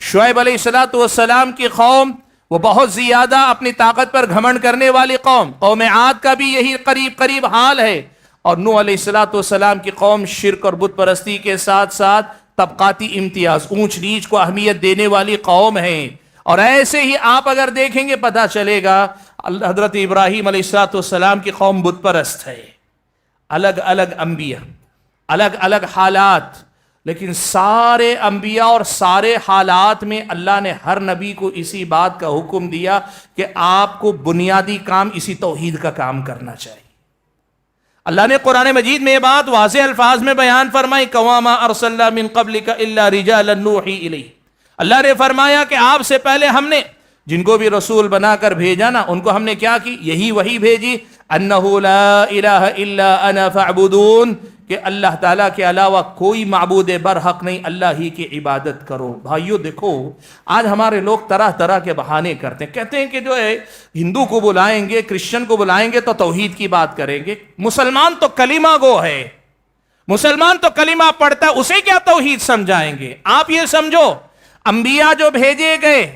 شعیب علیہ السلام کی قوم وہ بہت زیادہ اپنی طاقت پر گھمنڈ کرنے والی قوم. قوم عاد کا بھی یہی قریب حال ہے. اور نوح علیہ السلام کی قوم شرک اور بت پرستی کے ساتھ ساتھ طبقاتی امتیاز, اونچ نیچ کو اہمیت دینے والی قوم ہے. اور ایسے ہی آپ اگر دیکھیں گے پتہ چلے گا حضرت ابراہیم علیہ السلام کی قوم بت پرست ہے. الگ الگ انبیاء, الگ الگ حالات, لیکن سارے انبیاء اور سارے حالات میں اللہ نے ہر نبی کو اسی بات کا حکم دیا کہ آپ کو بنیادی کام اسی توحید کا کام کرنا چاہیے. اللہ نے قرآن مجید میں یہ بات واضح الفاظ میں بیان فرمائی, وَمَا أَرْسَلْنَا مِن قَبْلِكَ إِلَّا رِجَالًا نُوحِي إِلَيْهِ. اللہ نے فرمایا کہ آپ سے پہلے ہم نے جن کو بھی رسول بنا کر بھیجا نا, ان کو ہم نے کیا کی, یہی وحی بھیجی, أَنَّهُ لَا إِلَهَ إِلَّا أَنَا فَاعْبُدُونِ, کہ اللہ تعالیٰ کے علاوہ کوئی معبود برحق نہیں, اللہ ہی کی عبادت کرو. بھائیو دیکھو آج ہمارے لوگ طرح طرح کے بہانے کرتے ہیں, کہتے ہیں کہ جو ہے ہندو کو بلائیں گے, کرسچن کو بلائیں گے تو توحید کی بات کریں گے. مسلمان تو کلمہ گو ہے, مسلمان تو کلمہ پڑھتا ہے, اسے کیا توحید سمجھائیں گے. آپ یہ سمجھو انبیاء جو بھیجے گئے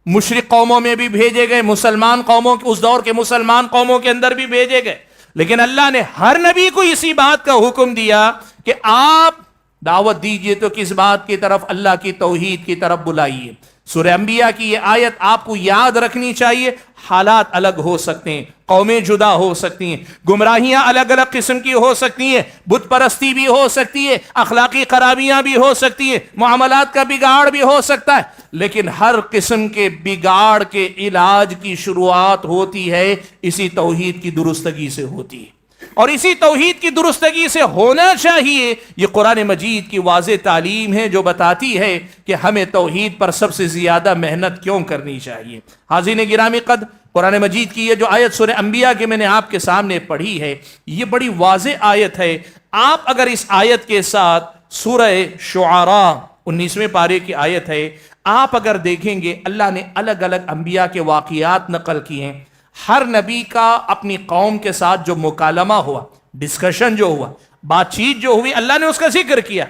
مشرق قوموں میں بھی بھیجے گئے, مسلمان قوموں اس دور کے مسلمان قوموں کے اندر بھی بھیجے گئے, لیکن اللہ نے ہر نبی کو اسی بات کا حکم دیا کہ آپ دعوت دیجئے تو کس بات کی طرف, اللہ کی توحید کی طرف بلائیے. سورہ انبیاء کی یہ آیت آپ کو یاد رکھنی چاہیے. حالات الگ ہو سکتے ہیں، قومیں جدا ہو سکتی ہیں، گمراہیاں الگ الگ قسم کی ہو سکتی ہیں، بت پرستی بھی ہو سکتی ہے، اخلاقی خرابیاں بھی ہو سکتی ہیں، معاملات کا بگاڑ بھی ہو سکتا ہے، لیکن ہر قسم کے بگاڑ کے علاج کی شروعات ہوتی ہے اسی توحید کی درستگی سے ہوتی ہے، اور اسی توحید کی درستگی سے ہونا چاہیے. یہ قرآن مجید کی واضح تعلیم ہے جو بتاتی ہے کہ ہمیں توحید پر سب سے زیادہ محنت کیوں کرنی چاہیے. حاضرین گرامی قدر، قرآن مجید کی یہ جو آیت سورہ انبیاء کے میں نے آپ کے سامنے پڑھی ہے، یہ بڑی واضح آیت ہے. آپ اگر اس آیت کے ساتھ سورہ شعراء 19ویں پارے کی آیت ہے، آپ اگر دیکھیں گے اللہ نے الگ الگ انبیاء کے واقعات نقل کیے ہیں. ہر نبی کا اپنی قوم کے ساتھ جو مکالمہ ہوا، ڈسکشن جو ہوا، بات چیت جو ہوئی، اللہ نے اس کا ذکر کیا.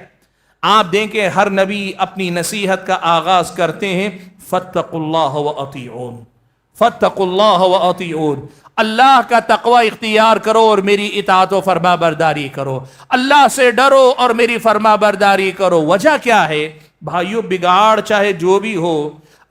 آپ دیکھیں ہر نبی اپنی نصیحت کا آغاز کرتے ہیں فاتقوا اللہ واطیعون، فاتقوا اللہ واطیعون، اللہ کا تقوی اختیار کرو اور میری اطاعت و فرما برداری کرو، اللہ سے ڈرو اور میری فرما برداری کرو. وجہ کیا ہے بھائیو؟ بگاڑ چاہے جو بھی ہو،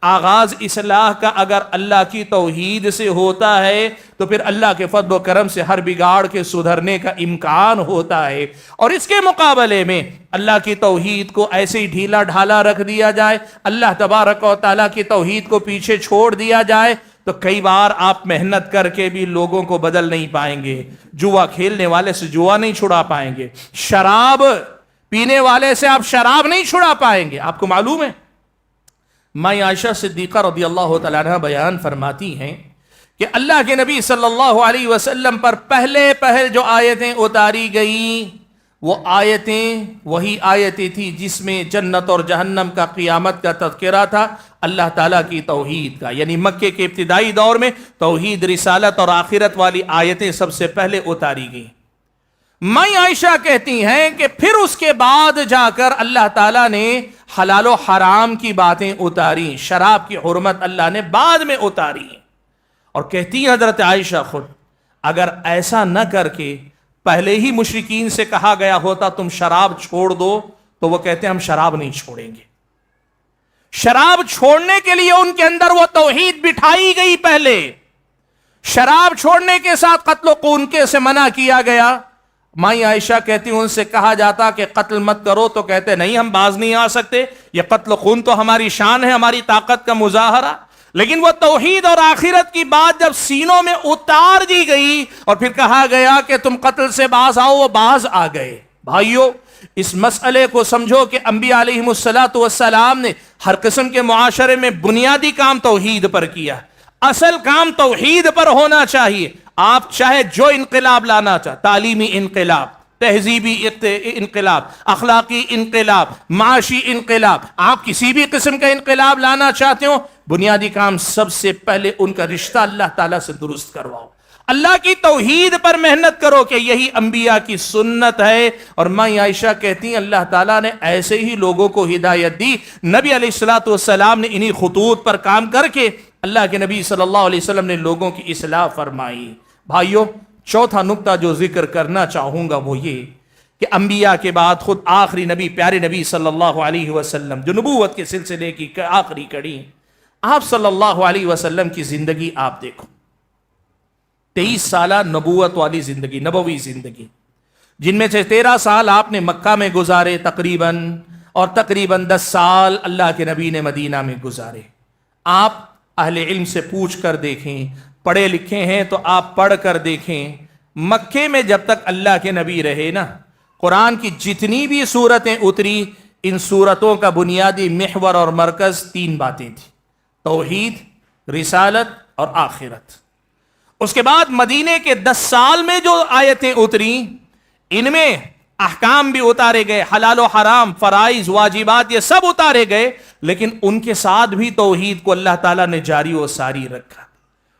آغاز اصلاح کا اگر اللہ کی توحید سے ہوتا ہے تو پھر اللہ کے فضل و کرم سے ہر بگاڑ کے سدھرنے کا امکان ہوتا ہے. اور اس کے مقابلے میں اللہ کی توحید کو ایسے ہی ڈھیلا ڈھالا رکھ دیا جائے، اللہ تبارک و تعالیٰ کی توحید کو پیچھے چھوڑ دیا جائے، تو کئی بار آپ محنت کر کے بھی لوگوں کو بدل نہیں پائیں گے. جوا کھیلنے والے سے جوا نہیں چھڑا پائیں گے، شراب پینے والے سے آپ شراب نہیں چھڑا پائیں گے. آپ کو معلوم ہے ماں عائشہ صدیقہ رضی اللہ تعالیٰ عنہ بیان فرماتی ہیں کہ اللہ کے نبی صلی اللہ علیہ وسلم پر پہل جو آیتیں اتاری گئیں وہ آیتیں وہی آیتیں تھی جس میں جنت اور جہنم کا، قیامت کا تذکرہ تھا، اللہ تعالیٰ کی توحید کا. یعنی مکے کے ابتدائی دور میں توحید، رسالت اور آخرت والی آیتیں سب سے پہلے اتاری گئیں. ماں عائشہ کہتی ہیں کہ پھر اس کے بعد جا کر اللہ تعالیٰ نے حلال و حرام کی باتیں اتاری، شراب کی حرمت اللہ نے بعد میں اتاری. اور کہتی ہیں حضرت عائشہ خود، اگر ایسا نہ کر کے پہلے ہی مشرکین سے کہا گیا ہوتا تم شراب چھوڑ دو، تو وہ کہتے ہیں ہم شراب نہیں چھوڑیں گے. شراب چھوڑنے کے لیے ان کے اندر وہ توحید بٹھائی گئی. پہلے شراب چھوڑنے کے ساتھ قتل و خون کے سے منع کیا گیا. ماں عائشہ کہتی ان سے کہا جاتا کہ قتل مت کرو تو کہتے نہیں ہم باز نہیں آ سکتے، یہ قتل و خون تو ہماری شان ہے، ہماری طاقت کا مظاہرہ. لیکن وہ توحید اور آخرت کی بات جب سینوں میں اتار دی گئی اور پھر کہا گیا کہ تم قتل سے باز آؤ، وہ باز آ گئے. بھائیو اس مسئلے کو سمجھو کہ انبیاء علیہم السلام نے ہر قسم کے معاشرے میں بنیادی کام توحید پر کیا. اصل کام توحید پر ہونا چاہیے. آپ چاہے جو انقلاب لانا چاہے، تعلیمی انقلاب، تہذیبی انقلاب، اخلاقی انقلاب، معاشی انقلاب، آپ کسی بھی قسم کا انقلاب لانا چاہتے ہو، بنیادی کام سب سے پہلے ان کا رشتہ اللہ تعالیٰ سے درست کرواؤ. اللہ کی توحید پر محنت کرو کہ یہی انبیاء کی سنت ہے. اور ماں عائشہ کہتی ہیں اللہ تعالیٰ نے ایسے ہی لوگوں کو ہدایت دی. نبی علیہ الصلوۃ والسلام نے انہی خطوط پر کام کر کے اللہ کے نبی صلی اللہ علیہ وسلم نے لوگوں کی اصلاح فرمائی. بھائیو چوتھا نقطہ جو ذکر کرنا چاہوں گا وہ یہ کہ انبیاء کے بعد خود آخری نبی، پیارے نبی صلی اللہ علیہ وسلم جو نبوت کے سلسلے کی آخری کڑی، آپ صلی اللہ علیہ وسلم کی زندگی آپ دیکھو. 23 سالہ نبوت والی زندگی، نبوی زندگی، جن میں سے 13 سال آپ نے مکہ میں گزارے تقریباً، اور تقریباً 10 سال اللہ کے نبی نے مدینہ میں گزارے. آپ اہل علم سے پوچھ کر دیکھیں، پڑھے لکھے ہیں تو آپ پڑھ کر دیکھیں، مکے میں جب تک اللہ کے نبی رہے نا، قرآن کی جتنی بھی سورتیں اتری، ان سورتوں کا بنیادی محور اور مرکز 3 باتیں تھیں: توحید، رسالت اور آخرت. اس کے بعد مدینے کے 10 سال میں جو آیتیں اتری، ان میں احکام بھی اتارے گئے، حلال و حرام، فرائض، واجبات، یہ سب اتارے گئے، لیکن ان کے ساتھ بھی توحید کو اللہ تعالیٰ نے جاری و ساری رکھا.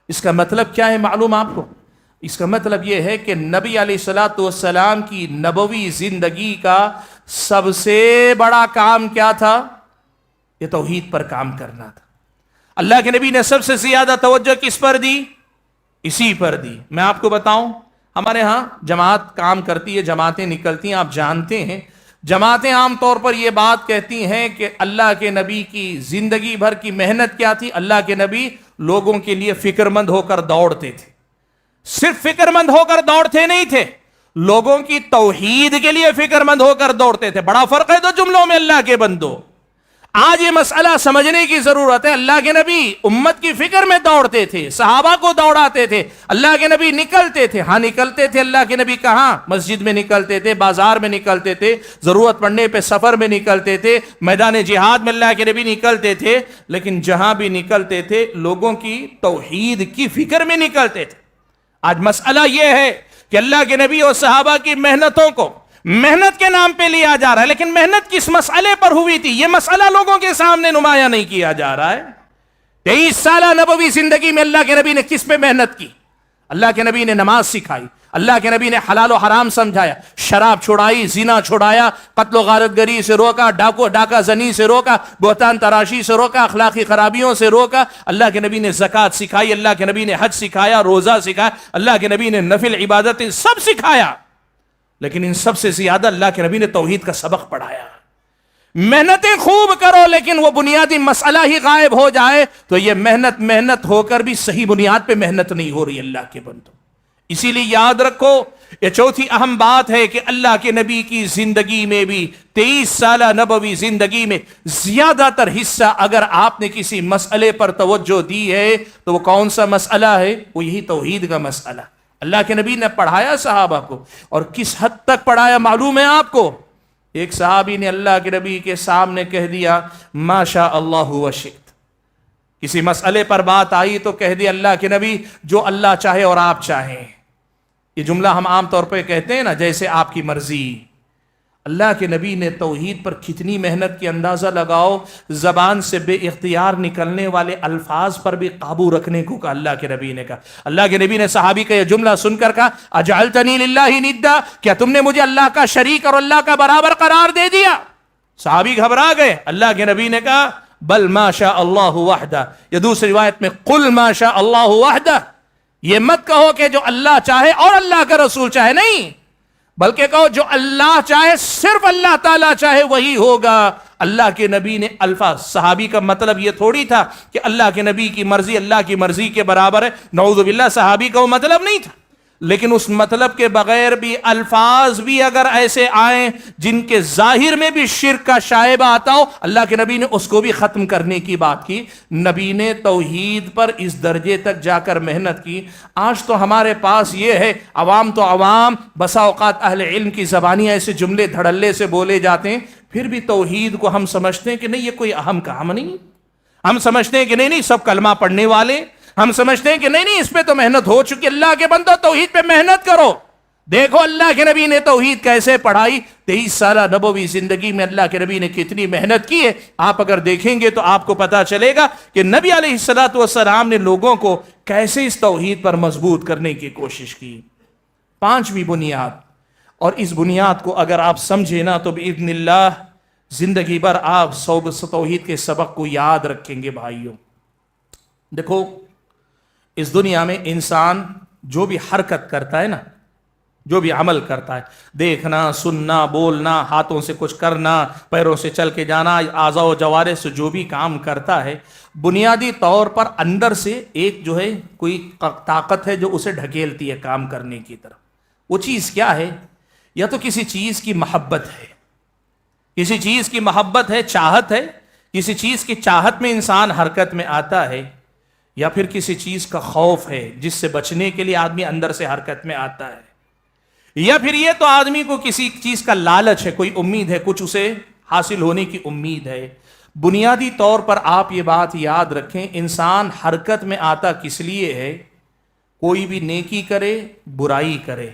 اس کا مطلب کیا ہے معلوم آپ کو؟ اس کا مطلب یہ ہے کہ نبی علیہ الصلوۃ والسلام کی نبوی زندگی کا سب سے بڑا کام کیا تھا؟ یہ توحید پر کام کرنا تھا. اللہ کے نبی نے سب سے زیادہ توجہ کس پر دی؟ اسی پر دی. میں آپ کو بتاؤں، ہمارے ہاں جماعت کام کرتی ہے، جماعتیں نکلتی ہیں، آپ جانتے ہیں جماعتیں عام طور پر یہ بات کہتی ہیں کہ اللہ کے نبی کی زندگی بھر کی محنت کیا تھی؟ اللہ کے نبی لوگوں کے لیے فکر مند ہو کر دوڑتے تھے. صرف فکر مند ہو کر دوڑتے نہیں تھے، لوگوں کی توحید کے لیے فکر مند ہو کر دوڑتے تھے. بڑا فرق ہے دو جملوں میں اللہ کے بندو. آج یہ مسئلہ سمجھنے کی ضرورت ہے. اللہ کے نبی امت کی فکر میں دوڑتے تھے، صحابہ کو دوڑاتے تھے. اللہ کے نبی نکلتے تھے، ہاں نکلتے تھے. اللہ کے نبی کہاں؟ مسجد میں نکلتے تھے، بازار میں نکلتے تھے، ضرورت پڑنے پہ سفر میں نکلتے تھے، میدان جہاد میں اللہ کے نبی نکلتے تھے. لیکن جہاں بھی نکلتے تھے لوگوں کی توحید کی فکر میں نکلتے تھے. آج مسئلہ یہ ہے کہ اللہ کے نبی اور صحابہ کی محنتوں کو محنت کے نام پہ لیا جا رہا ہے، لیکن محنت کس مسئلے پر ہوئی تھی یہ مسئلہ لوگوں کے سامنے نمایاں نہیں کیا جا رہا ہے. 23 سالہ نبوی زندگی میں اللہ کے نبی نے کس پہ محنت کی؟ اللہ کے نبی نے نماز سکھائی، اللہ کے نبی نے حلال و حرام سمجھایا، شراب چھڑائی، زنا چھڑایا، قتل و غارت گری سے روکا، ڈاکہ زنی سے روکا، بہتان تراشی سے روکا، اخلاقی خرابیوں سے روکا. اللہ کے نبی نے زکوٰۃ سکھائی، اللہ کے نبی نے حج سکھایا، روزہ سکھایا، اللہ کے نبی نے نفل عبادتیں سب سکھایا. لیکن ان سب سے زیادہ اللہ کے نبی نے توحید کا سبق پڑھایا. محنتیں خوب کرو لیکن وہ بنیادی مسئلہ ہی غائب ہو جائے تو یہ محنت ہو کر بھی صحیح بنیاد پہ محنت نہیں ہو رہی اللہ کے بندو. اسی لیے یاد رکھو یہ چوتھی اہم بات ہے کہ اللہ کے نبی کی زندگی میں بھی 23 سالہ نبوی زندگی میں زیادہ تر حصہ اگر آپ نے کسی مسئلے پر توجہ دی ہے تو وہ کون سا مسئلہ ہے؟ وہ یہی توحید کا مسئلہ. اللہ کے نبی نے پڑھایا صحابہ کو، اور کس حد تک پڑھایا معلوم ہے آپ کو؟ ایک صحابی نے اللہ کے نبی کے سامنے کہہ دیا ما شاء اللہ و شئت. کسی مسئلے پر بات آئی تو کہہ دیا اللہ کے نبی جو اللہ چاہے اور آپ چاہیں. یہ جملہ ہم عام طور پہ کہتے ہیں نا، جیسے آپ کی مرضی. اللہ کے نبی نے توحید پر کتنی محنت کی اندازہ لگاؤ. زبان سے بے اختیار نکلنے والے الفاظ پر بھی قابو رکھنے کو کہا اللہ کے نبی نے کہا. اللہ کے نبی نے صحابی کا یہ جملہ سن کر کہا اجعلتنی للہ ندا، کیا تم نے مجھے اللہ کا شریک اور اللہ کا برابر قرار دے دیا؟ صحابی گھبرا گئے. اللہ کے نبی نے کہا بل ما شاء اللہ وحدہ. یہ دوسری روایت میں قل ما شاء اللہ وحدہ. یہ مت کہو کہ جو اللہ چاہے اور اللہ کا رسول چاہے، نہیں، بلکہ کہو جو اللہ چاہے، صرف اللہ تعالیٰ چاہے وہی ہوگا. اللہ کے نبی نے الفاظ، صحابی کا مطلب یہ تھوڑی تھا کہ اللہ کے نبی کی مرضی اللہ کی مرضی کے برابر ہے، نعوذ باللہ، صحابی کا وہ مطلب نہیں تھا. لیکن اس مطلب کے بغیر بھی الفاظ بھی اگر ایسے آئیں جن کے ظاہر میں بھی شرک کا شائبہ آتا ہو، اللہ کے نبی نے اس کو بھی ختم کرنے کی بات کی. نبی نے توحید پر اس درجے تک جا کر محنت کی. آج تو ہمارے پاس یہ ہے، عوام تو عوام، بسا اوقات اہل علم کی زبانی ایسے جملے دھڑلے سے بولے جاتے ہیں، پھر بھی توحید کو ہم سمجھتے ہیں کہ نہیں یہ کوئی اہم کام نہیں. ہم سمجھتے ہیں کہ نہیں سب کلمہ پڑھنے والے. ہم سمجھتے ہیں کہ نہیں اس پہ تو محنت ہو چکی. اللہ کے بندو توحید پہ محنت کرو. دیکھو اللہ کے نبی نے توحید کیسے پڑھائی. 23 سالہ نبوی زندگی میں اللہ کے نبی نے کتنی محنت کی ہے. آپ اگر دیکھیں گے تو آپ کو پتا چلے گا کہ نبی علیہ الصلوۃ والسلام نے لوگوں کو کیسے اس توحید پر مضبوط کرنے کی کوشش کی. 5ویں بنیاد، اور اس بنیاد کو اگر آپ سمجھیں نا تو باذن اللہ زندگی بھر آپ توحید کے سبق کو یاد رکھیں گے. بھائیوں دیکھو، اس دنیا میں انسان جو بھی حرکت کرتا ہے نا، جو بھی عمل کرتا ہے، دیکھنا، سننا، بولنا، ہاتھوں سے کچھ کرنا، پیروں سے چل کے جانا، اعضاء و جوارح سے جو بھی کام کرتا ہے، بنیادی طور پر اندر سے ایک جو ہے کوئی طاقت ہے جو اسے ڈھکیلتی ہے کام کرنے کی طرف. وہ چیز کیا ہے؟ یا تو کسی چیز کی محبت ہے، کسی چیز کی محبت ہے، چاہت ہے، کسی چیز کی چاہت میں انسان حرکت میں آتا ہے، یا پھر کسی چیز کا خوف ہے جس سے بچنے کے لیے آدمی اندر سے حرکت میں آتا ہے، یا پھر یہ تو آدمی کو کسی چیز کا لالچ ہے، کوئی امید ہے، کچھ اسے حاصل ہونے کی امید ہے. بنیادی طور پر آپ یہ بات یاد رکھیں، انسان حرکت میں آتا کس لیے ہے؟ کوئی بھی نیکی کرے، برائی کرے،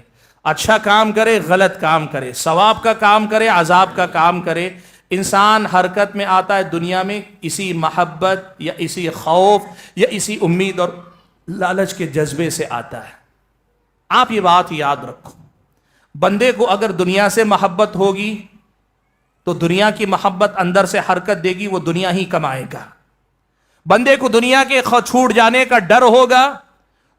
اچھا کام کرے، غلط کام کرے، ثواب کا کام کرے، عذاب کا کام کرے، انسان حرکت میں آتا ہے دنیا میں اسی محبت یا اسی خوف یا اسی امید اور لالچ کے جذبے سے آتا ہے. آپ یہ بات یاد رکھو، بندے کو اگر دنیا سے محبت ہوگی تو دنیا کی محبت اندر سے حرکت دے گی، وہ دنیا ہی کمائے گا. بندے کو دنیا کے چھوٹ جانے کا ڈر ہوگا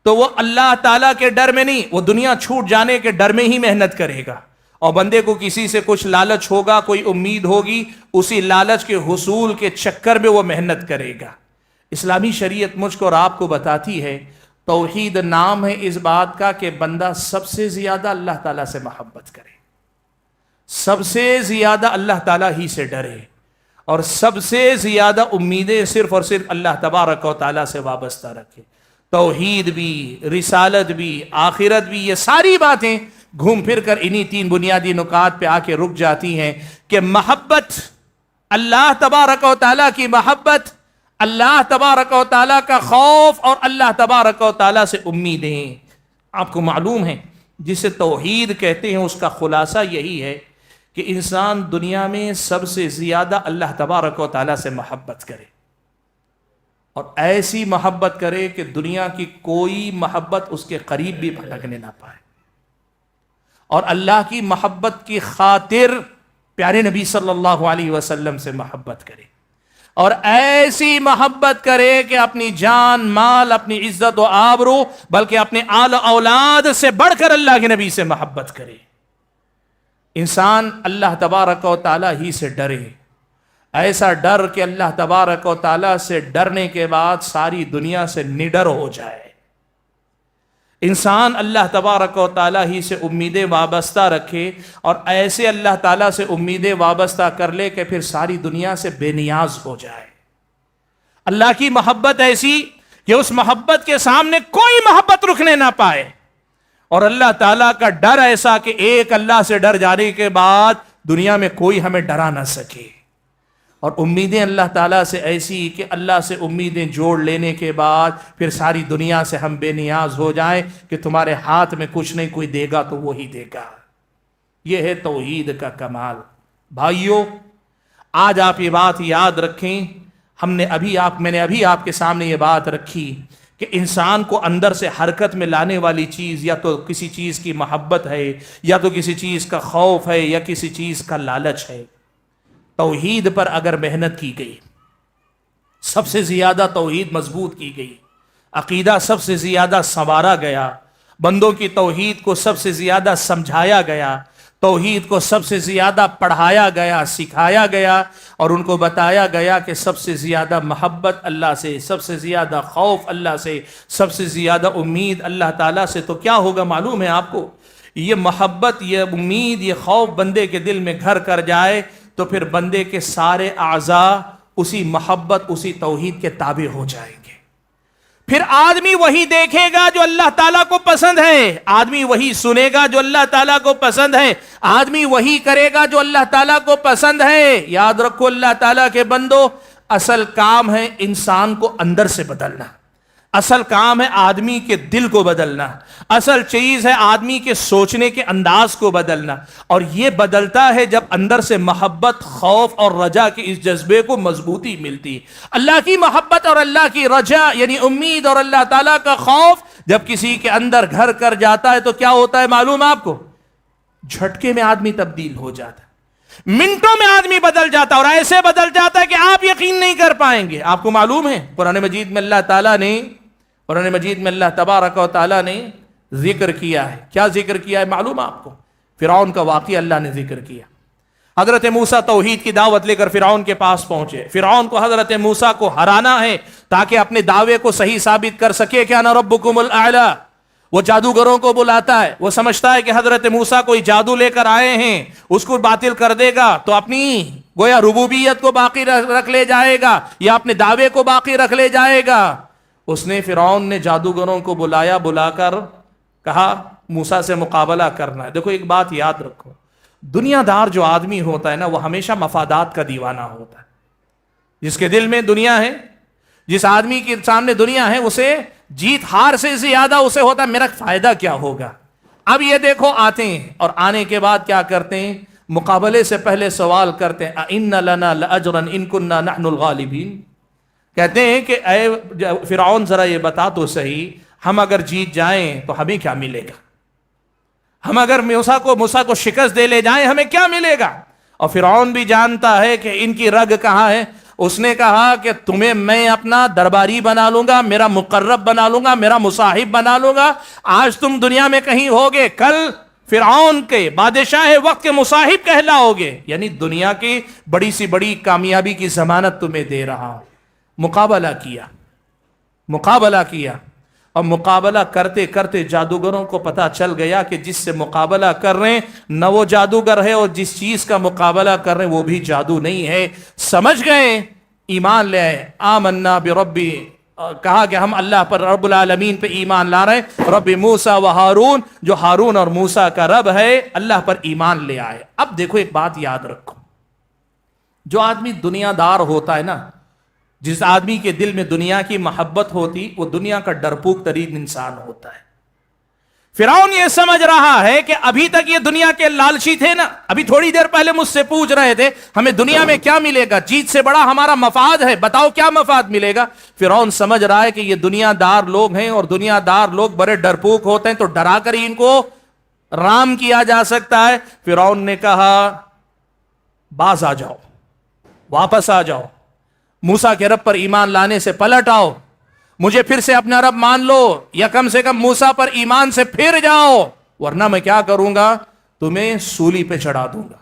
تو وہ اللہ تعالیٰ کے ڈر میں نہیں، وہ دنیا چھوٹ جانے کے ڈر میں ہی محنت کرے گا. اور بندے کو کسی سے کچھ لالچ ہوگا، کوئی امید ہوگی، اسی لالچ کے حصول کے چکر میں وہ محنت کرے گا۔ اسلامی شریعت مجھ کو اور آپ کو بتاتی ہے توحید نام ہے اس بات کا کہ بندہ سب سے زیادہ اللہ تعالیٰ سے محبت کرے، سب سے زیادہ اللہ تعالیٰ ہی سے ڈرے، اور سب سے زیادہ امیدیں صرف اور صرف اللہ تبارک و تعالیٰ سے وابستہ رکھے۔ توحید بھی، رسالت بھی، آخرت بھی، یہ ساری باتیں گھوم پھر کر انہی تین بنیادی نکات پہ آ کے رک جاتی ہیں کہ محبت، اللہ تبارک و تعالیٰ کی محبت، اللہ تبارک و تعالیٰ کا خوف، اور اللہ تبارک و تعالیٰ سے امیدیں۔ آپ کو معلوم ہے جسے توحید کہتے ہیں اس کا خلاصہ یہی ہے کہ انسان دنیا میں سب سے زیادہ اللہ تبارک و تعالیٰ سے محبت کرے، اور ایسی محبت کرے کہ دنیا کی کوئی محبت اس کے قریب بھی بھٹکنے نہ پائے، اور اللہ کی محبت کی خاطر پیارے نبی صلی اللہ علیہ وسلم سے محبت کرے، اور ایسی محبت کرے کہ اپنی جان مال، اپنی عزت و آبرو، بلکہ اپنے آل اولاد سے بڑھ کر اللہ کے نبی سے محبت کرے۔ انسان اللہ تبارک و تعالیٰ ہی سے ڈرے، ایسا ڈر کہ اللہ تبارک و تعالیٰ سے ڈرنے کے بعد ساری دنیا سے نڈر ہو جائے۔ انسان اللہ تبارک و تعالیٰ ہی سے امیدیں وابستہ رکھے، اور ایسے اللہ تعالیٰ سے امیدیں وابستہ کر لے کہ پھر ساری دنیا سے بے نیاز ہو جائے۔ اللہ کی محبت ایسی کہ اس محبت کے سامنے کوئی محبت رکنے نہ پائے، اور اللہ تعالیٰ کا ڈر ایسا کہ ایک اللہ سے ڈر جانے کے بعد دنیا میں کوئی ہمیں ڈرا نہ سکے، اور امیدیں اللہ تعالیٰ سے ایسی کہ اللہ سے امیدیں جوڑ لینے کے بعد پھر ساری دنیا سے ہم بے نیاز ہو جائیں کہ تمہارے ہاتھ میں کچھ نہیں، کوئی دے گا تو وہی دے گا۔ یہ ہے توحید کا کمال۔ بھائیو، آج آپ یہ بات یاد رکھیں، میں نے ابھی آپ کے سامنے یہ بات رکھی کہ انسان کو اندر سے حرکت میں لانے والی چیز یا تو کسی چیز کی محبت ہے، یا تو کسی چیز کا خوف ہے، یا کسی چیز کا لالچ ہے۔ توحید پر اگر محنت کی گئی، سب سے زیادہ توحید مضبوط کی گئی، عقیدہ سب سے زیادہ سنوارا گیا، بندوں کی توحید کو سب سے زیادہ سمجھایا گیا، توحید کو سب سے زیادہ پڑھایا گیا، سکھایا گیا، اور ان کو بتایا گیا کہ سب سے زیادہ محبت اللہ سے، سب سے زیادہ خوف اللہ سے، سب سے زیادہ امید اللہ تعالیٰ سے، تو کیا ہوگا معلوم ہے آپ کو؟ یہ محبت، یہ امید، یہ خوف بندے کے دل میں گھر کر جائے تو پھر بندے کے سارے اعضاء اسی محبت، اسی توحید کے تابع ہو جائیں گے۔ پھر آدمی وہی دیکھے گا جو اللہ تعالیٰ کو پسند ہے، آدمی وہی سنے گا جو اللہ تعالیٰ کو پسند ہے، آدمی وہی کرے گا جو اللہ تعالیٰ کو پسند ہے۔ یاد رکھو اللہ تعالیٰ کے بندو، اصل کام ہے انسان کو اندر سے بدلنا، اصل کام ہے آدمی کے دل کو بدلنا، اصل چیز ہے آدمی کے سوچنے کے انداز کو بدلنا، اور یہ بدلتا ہے جب اندر سے محبت، خوف اور رجا کے اس جذبے کو مضبوطی ملتی۔ اللہ کی محبت اور اللہ کی رجا یعنی امید اور اللہ تعالیٰ کا خوف جب کسی کے اندر گھر کر جاتا ہے تو کیا ہوتا ہے معلوم آپ کو؟ جھٹکے میں آدمی تبدیل ہو جاتا ہے، منٹوں میں آدمی بدل جاتا ہے، اور ایسے بدل جاتا ہے کہ آپ یقین نہیں کر پائیں گے۔ آپ کو معلوم ہے قرآن مجید میں اللہ تبارک و تعالیٰ نے ذکر کیا ہے، کیا ذکر کیا ہے معلوم آپ کو؟ فرعون کا واقعہ اللہ نے ذکر کیا۔ حضرت موسیٰ توحید کی دعوت لے کر فرعون کے پاس پہنچے، فرعون کو حضرت موسیٰ کو ہرانا ہے تاکہ اپنے دعوے کو صحیح ثابت کر سکے کہ انا ربکم الاعلی۔ وہ جادوگروں کو بلاتا ہے، وہ سمجھتا ہے کہ حضرت موسیٰ کوئی جادو لے کر آئے ہیں، اس کو باطل کر دے گا تو اپنی گویا ربوبیت کو باقی رکھ لے جائے گا، یا اپنے دعوے کو باقی رکھ لے جائے گا۔ اس نے فرعون نے جادوگروں کو بلایا، بلا کر کہا موسیٰ سے مقابلہ کرنا ہے۔ دیکھو ایک بات یاد رکھو، دنیا دار جو آدمی ہوتا ہے نا وہ ہمیشہ مفادات کا دیوانہ ہوتا ہے۔ جس کے دل میں دنیا ہے، جس آدمی کے سامنے دنیا ہے، اسے جیت ہار سے زیادہ اسے ہوتا ہے میرا فائدہ کیا ہوگا۔ اب یہ دیکھو آتے ہیں، اور آنے کے بعد کیا کرتے ہیں؟ مقابلے سے پہلے سوال کرتے ہیں اِنَّ لَنَا لَأَجْرًا إِن كُنَّا نَحْنُ الْغَالِبِينَ۔ کہتے ہیں کہ اے فرعون ذرا یہ بتا تو صحیح، ہم اگر جیت جائیں تو ہمیں کیا ملے گا؟ ہم اگر موسیٰ کو شکست دے لے جائیں ہمیں کیا ملے گا؟ اور فرعون بھی جانتا ہے کہ ان کی رگ کہاں ہے۔ اس نے کہا کہ تمہیں میں اپنا درباری بنا لوں گا، میرا مقرب بنا لوں گا، میرا مصاحب بنا لوں گا۔ آج تم دنیا میں کہیں ہوگے، کل فرعون کے بادشاہ وقت کے مصاحب کہلاؤ گے، یعنی دنیا کی بڑی سی بڑی کامیابی کی ضمانت تمہیں دے رہا ہوں۔ مقابلہ کیا اور مقابلہ کرتے کرتے جادوگروں کو پتا چل گیا کہ جس سے مقابلہ کر رہے ہیں نہ وہ جادوگر ہے، اور جس چیز کا مقابلہ کر رہے ہیں وہ بھی جادو نہیں ہے۔ سمجھ گئے، ایمان لے آئے، آمنا بربی، کہا کہ ہم اللہ پر رب العالمین پہ ایمان لا رہے ہیں، رب موسیٰ و ہارون، جو ہارون اور موسیٰ کا رب ہے، اللہ پر ایمان لے آئے۔ اب دیکھو ایک بات یاد رکھو، جو آدمی دنیا دار ہوتا ہے نا، جس آدمی کے دل میں دنیا کی محبت ہوتی، وہ دنیا کا ڈرپوک ترین انسان ہوتا ہے۔ فرعون یہ سمجھ رہا ہے کہ ابھی تک یہ دنیا کے لالچی تھے نا، ابھی تھوڑی دیر پہلے مجھ سے پوچھ رہے تھے ہمیں دنیا میں کیا ملے گا، جیت سے بڑا ہمارا مفاد ہے، بتاؤ کیا مفاد ملے گا۔ فرعون سمجھ رہا ہے کہ یہ دنیا دار لوگ ہیں، اور دنیا دار لوگ بڑے ڈرپوک ہوتے ہیں، تو ڈرا کر ہی ان کو رام کیا جا سکتا ہے۔ فرعون نے کہا باز آ جاؤ، واپس آ جاؤ، موسیٰ کے رب پر ایمان لانے سے پلٹ آؤ، مجھے پھر سے اپنا رب مان لو، یا کم سے کم موسیٰ پر ایمان سے پھر جاؤ، ورنہ میں کیا کروں گا، تمہیں سولی پہ چڑھا دوں گا۔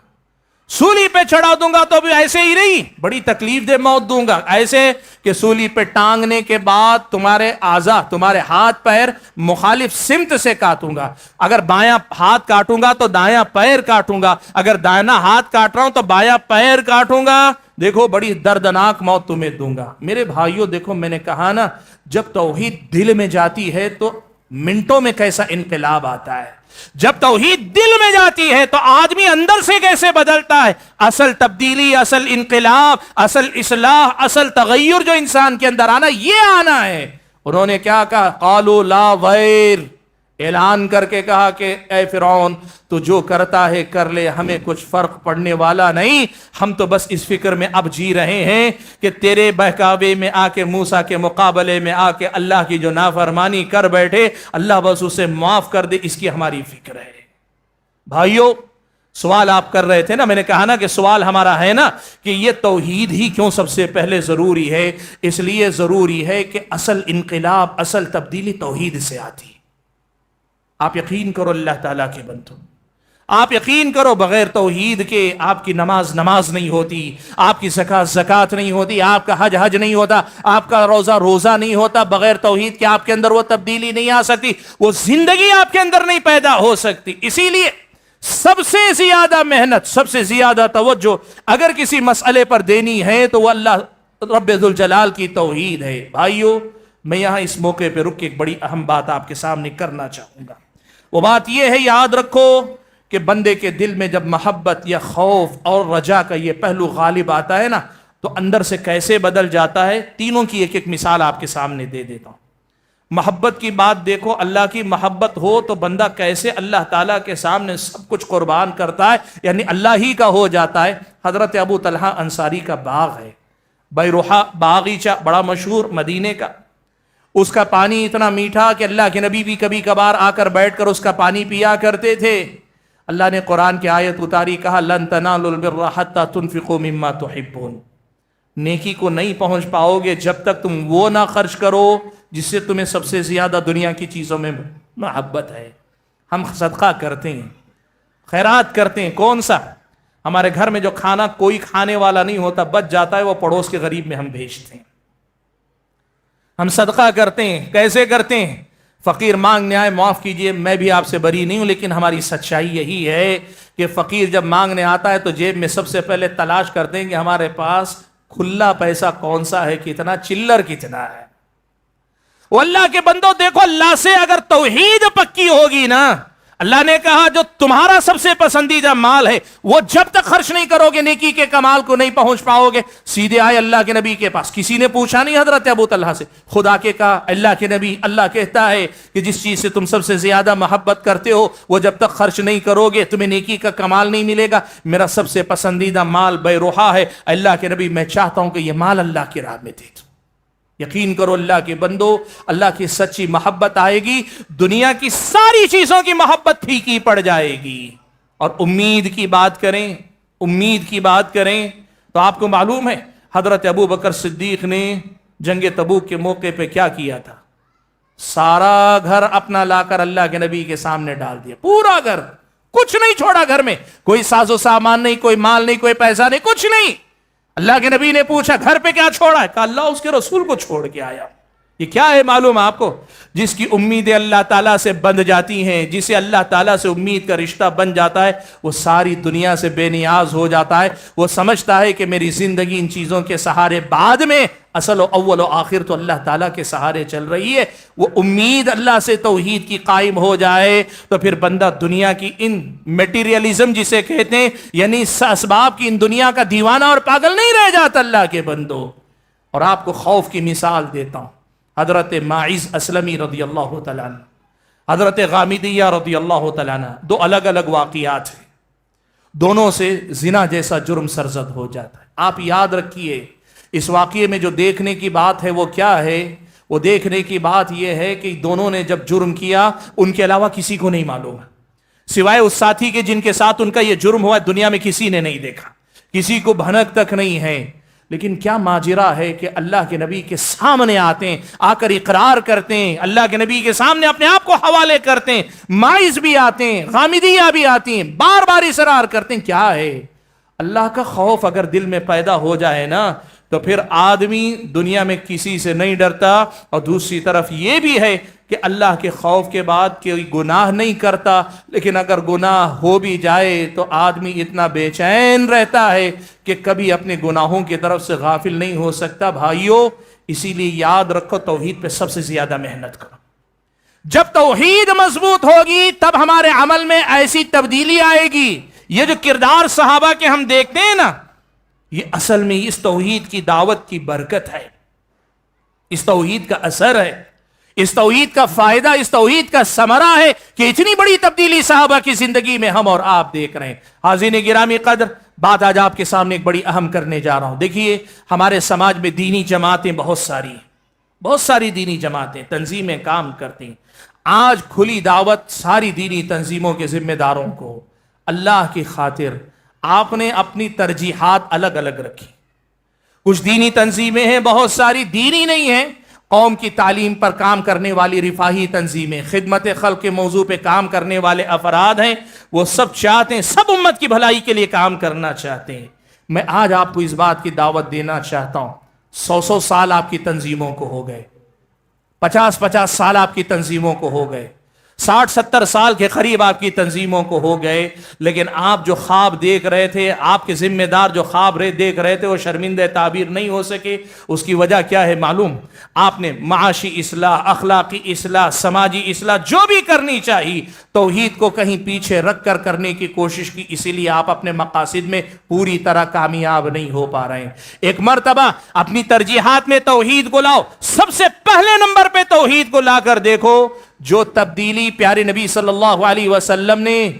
سولی پہ چڑھا دوں گا تو بھی ایسے ہی نہیں، بڑی تکلیف دہ موت دوں گا، ایسے کہ سولی پہ ٹانگنے کے بعد تمہارے اعضاء، تمہارے ہاتھ پیر مخالف سمت سے کاٹوں گا۔ اگر بایاں ہاتھ کاٹوں گا تو دایاں پیر کاٹوں گا، اگر دایاں ہاتھ کاٹ رہا ہوں تو بایاں پیر کاٹوں گا۔ دیکھو بڑی دردناک موت تمہیں دوں گا۔ میرے بھائیوں دیکھو، میں نے کہا نا، جب توحید دل میں جاتی ہے تو منٹوں میں کیسا انقلاب آتا ہے، جب توحید دل میں جاتی ہے تو آدمی اندر سے کیسے بدلتا ہے۔ اصل تبدیلی، اصل انقلاب، اصل اصلاح، اصل تغیر جو انسان کے اندر آنا، یہ آنا ہے۔ انہوں نے کیا کہا، قالوا لا ویر، اعلان کر کے کہا کہ اے فرعون تو جو کرتا ہے کر لے، ہمیں کچھ فرق پڑنے والا نہیں، ہم تو بس اس فکر میں اب جی رہے ہیں کہ تیرے بہکاوے میں آ کے، موسیٰ کے مقابلے میں آ کے اللہ کی جو نافرمانی کر بیٹھے، اللہ بس اسے معاف کر دے، اس کی ہماری فکر ہے۔ بھائیو سوال آپ کر رہے تھے نا، میں نے کہا نا کہ سوال ہمارا ہے نا کہ یہ توحید ہی کیوں سب سے پہلے ضروری ہے؟ اس لیے ضروری ہے کہ اصل انقلاب، اصل تبدیلی توحید سے آتی ہے۔ آپ یقین کرو اللہ تعالیٰ کے بندو، آپ یقین کرو بغیر توحید کے آپ کی نماز نہیں ہوتی، آپ کی زکوٰۃ زکوٰۃ نہیں ہوتی، آپ کا حج نہیں ہوتا، آپ کا روزہ نہیں ہوتا۔ بغیر توحید کے آپ کے اندر وہ تبدیلی نہیں آ سکتی، وہ زندگی آپ کے اندر نہیں پیدا ہو سکتی۔ اسی لیے سب سے زیادہ محنت، سب سے زیادہ توجہ اگر کسی مسئلے پر دینی ہے تو وہ اللہ رب ذوالجلال کی توحید ہے۔ بھائیو میں یہاں اس موقع پہ رک کے ایک بڑی اہم بات آپ کے سامنے کرنا چاہوں گا۔ وہ بات یہ ہے، یاد رکھو کہ بندے کے دل میں جب محبت یا خوف اور رجا کا یہ پہلو غالب آتا ہے نا، تو اندر سے کیسے بدل جاتا ہے۔ تینوں کی ایک ایک مثال آپ کے سامنے دے دیتا ہوں۔ محبت کی بات دیکھو، اللہ کی محبت ہو تو بندہ کیسے اللہ تعالیٰ کے سامنے سب کچھ قربان کرتا ہے، یعنی اللہ ہی کا ہو جاتا ہے۔ حضرت ابو طلحہ انصاری کا باغ ہے، بیروحہ باغیچہ، بڑا مشہور مدینے کا۔ اس کا پانی اتنا میٹھا کہ اللہ کے نبی بھی کبھی کبھار آ کر بیٹھ کر اس کا پانی پیا کرتے تھے۔ اللہ نے قرآن کی آیت اتاری، کہا لن تنالوا البر حتى تنفقوا مما تحبون، نیکی کو نہیں پہنچ پاؤ گے جب تک تم وہ نہ خرچ کرو جس سے تمہیں سب سے زیادہ دنیا کی چیزوں میں محبت ہے۔ ہم صدقہ کرتے ہیں، خیرات کرتے ہیں، کون سا؟ ہمارے گھر میں جو کھانا کوئی کھانے والا نہیں ہوتا، بچ جاتا ہے، وہ پڑوس کے غریب میں ہم بھیجتے ہیں۔ ہم صدقہ کرتے ہیں، کیسے کرتے ہیں؟ فقیر مانگنے آئے، معاف کیجئے میں بھی آپ سے بری نہیں ہوں، لیکن ہماری سچائی یہی ہے کہ فقیر جب مانگنے آتا ہے تو جیب میں سب سے پہلے تلاش کرتے ہیں کہ ہمارے پاس کھلا پیسہ کون سا ہے، کتنا چلر کتنا ہے۔ وہ اللہ کے بندوں دیکھو، اللہ سے اگر توحید پکی ہوگی نا، اللہ نے کہا جو تمہارا سب سے پسندیدہ مال ہے وہ جب تک خرچ نہیں کرو گے نیکی کے کمال کو نہیں پہنچ پاؤ گے۔ سیدھے آئے اللہ کے نبی کے پاس، کسی نے پوچھا نہیں حضرت ابو طلحہ سے، خدا کے کہا اللہ کے نبی، اللہ کہتا ہے کہ جس چیز سے تم سب سے زیادہ محبت کرتے ہو وہ جب تک خرچ نہیں کرو گے تمہیں نیکی کا کمال نہیں ملے گا۔ میرا سب سے پسندیدہ مال بیروحہ ہے، اللہ کے نبی میں چاہتا ہوں کہ یہ مال اللہ کی راہ میں دے دو۔ یقین کرو اللہ کے بندو، اللہ کی سچی محبت آئے گی، دنیا کی ساری چیزوں کی محبت پھیکی پڑ جائے گی۔ اور امید کی بات کریں، امید کی بات کریں تو آپ کو معلوم ہے حضرت ابو بکر صدیق نے جنگ تبوک کے موقع پہ کیا کیا تھا؟ سارا گھر اپنا لا کر اللہ کے نبی کے سامنے ڈال دیا، پورا گھر، کچھ نہیں چھوڑا گھر میں, کوئی ساز و سامان نہیں, کوئی مال نہیں, کوئی پیسہ نہیں, کچھ نہیں. اللہ کے نبی نے پوچھا گھر پہ کیا چھوڑا ہے؟ کہا اللہ اس کے رسول کو چھوڑ کے آیا. یہ کیا ہے معلوم آپ کو؟ جس کی امیدیں اللہ تعالیٰ سے بندھ جاتی ہیں, جسے اللہ تعالیٰ سے امید کا رشتہ بن جاتا ہے, وہ ساری دنیا سے بے نیاز ہو جاتا ہے. وہ سمجھتا ہے کہ میری زندگی ان چیزوں کے سہارے بعد میں, اصل و اول و آخر تو اللہ تعالیٰ کے سہارے چل رہی ہے. وہ امید اللہ سے توحید کی قائم ہو جائے تو پھر بندہ دنیا کی ان میٹیریلزم جسے کہتے ہیں, یعنی اسباب کی ان دنیا کا دیوانہ اور پاگل نہیں رہ جاتا اللہ کے بندو. اور آپ کو خوف کی مثال دیتا ہوں. حضرت ماعز اسلمی رضی اللہ تعالیٰ عنہ, حضرت غامدیہ رضی اللہ تعالیٰ عنہ, دو الگ الگ واقعات ہیں, دونوں سے زنا جیسا جرم سرزد ہو جاتا ہے. آپ یاد رکھیے اس واقعے میں جو دیکھنے کی بات ہے وہ کیا ہے؟ وہ دیکھنے کی بات یہ ہے کہ دونوں نے جب جرم کیا ان کے علاوہ کسی کو نہیں معلوم, سوائے اس ساتھی کے جن کے ساتھ ان کا یہ جرم ہوا, دنیا میں کسی نے نہیں دیکھا, کسی کو بھنک تک نہیں ہے. لیکن کیا ماجرا ہے کہ اللہ کے نبی کے سامنے آتے ہیں, آ کر اقرار کرتے ہیں, اللہ کے نبی کے سامنے اپنے آپ کو حوالے کرتے ہیں. ماعز بھی آتے ہیں, غامدیہ بھی آتی ہیں, بار بار اصرار کرتے ہیں. کیا ہے؟ اللہ کا خوف اگر دل میں پیدا ہو جائے نا تو پھر آدمی دنیا میں کسی سے نہیں ڈرتا. اور دوسری طرف یہ بھی ہے کہ اللہ کے خوف کے بعد کوئی گناہ نہیں کرتا, لیکن اگر گناہ ہو بھی جائے تو آدمی اتنا بے چین رہتا ہے کہ کبھی اپنے گناہوں کی طرف سے غافل نہیں ہو سکتا. بھائیو, اسی لیے یاد رکھو توحید پہ سب سے زیادہ محنت کرو. جب توحید مضبوط ہوگی تب ہمارے عمل میں ایسی تبدیلی آئے گی. یہ جو کردار صحابہ کے ہم دیکھتے ہیں نا, یہ اصل میں اس توحید کی دعوت کی برکت ہے, اس توحید کا اثر ہے, اس توحید کا فائدہ, اس توحید کا ثمرہ ہے کہ اتنی بڑی تبدیلی صحابہ کی زندگی میں ہم اور آپ دیکھ رہے ہیں. حاضرین گرامی قدر, بات آج آپ کے سامنے ایک بڑی اہم کرنے جا رہا ہوں. دیکھیے ہمارے سماج میں دینی جماعتیں بہت ساری ہیں, بہت ساری دینی جماعتیں, تنظیمیں کام کرتی ہیں. آج کھلی دعوت ساری دینی تنظیموں کے ذمہ داروں کو, اللہ کی خاطر آپ نے اپنی ترجیحات الگ الگ رکھی. کچھ دینی تنظیمیں ہیں, بہت ساری دینی نہیں ہیں, قوم کی تعلیم پر کام کرنے والی رفاہی تنظیمیں, خدمت خلق کے موضوع پہ کام کرنے والے افراد ہیں. وہ سب چاہتے ہیں, سب امت کی بھلائی کے لیے کام کرنا چاہتے ہیں. میں آج آپ کو اس بات کی دعوت دینا چاہتا ہوں, 100 سال آپ کی تنظیموں کو ہو گئے, 50 سال آپ کی تنظیموں کو ہو گئے, 60-70 سال کے قریب آپ کی تنظیموں کو ہو گئے, لیکن آپ جو خواب دیکھ رہے تھے, آپ کے ذمہ دار جو خواب دیکھ رہے تھے, وہ شرمندہ تعبیر نہیں ہو سکے. اس کی وجہ کیا ہے معلوم؟ آپ نے معاشی اصلاح, اخلاقی اصلاح, سماجی اصلاح جو بھی کرنی چاہیے, توحید کو کہیں پیچھے رکھ کر کرنے کی کوشش کی. اسی لیے آپ اپنے مقاصد میں پوری طرح کامیاب نہیں ہو پا رہے ہیں. ایک مرتبہ اپنی ترجیحات میں توحید کو لاؤ, سب سے پہلے نمبر پہ توحید کو لا کر دیکھو. جو تبدیلی پیارے نبی صلی اللہ علیہ وسلم نے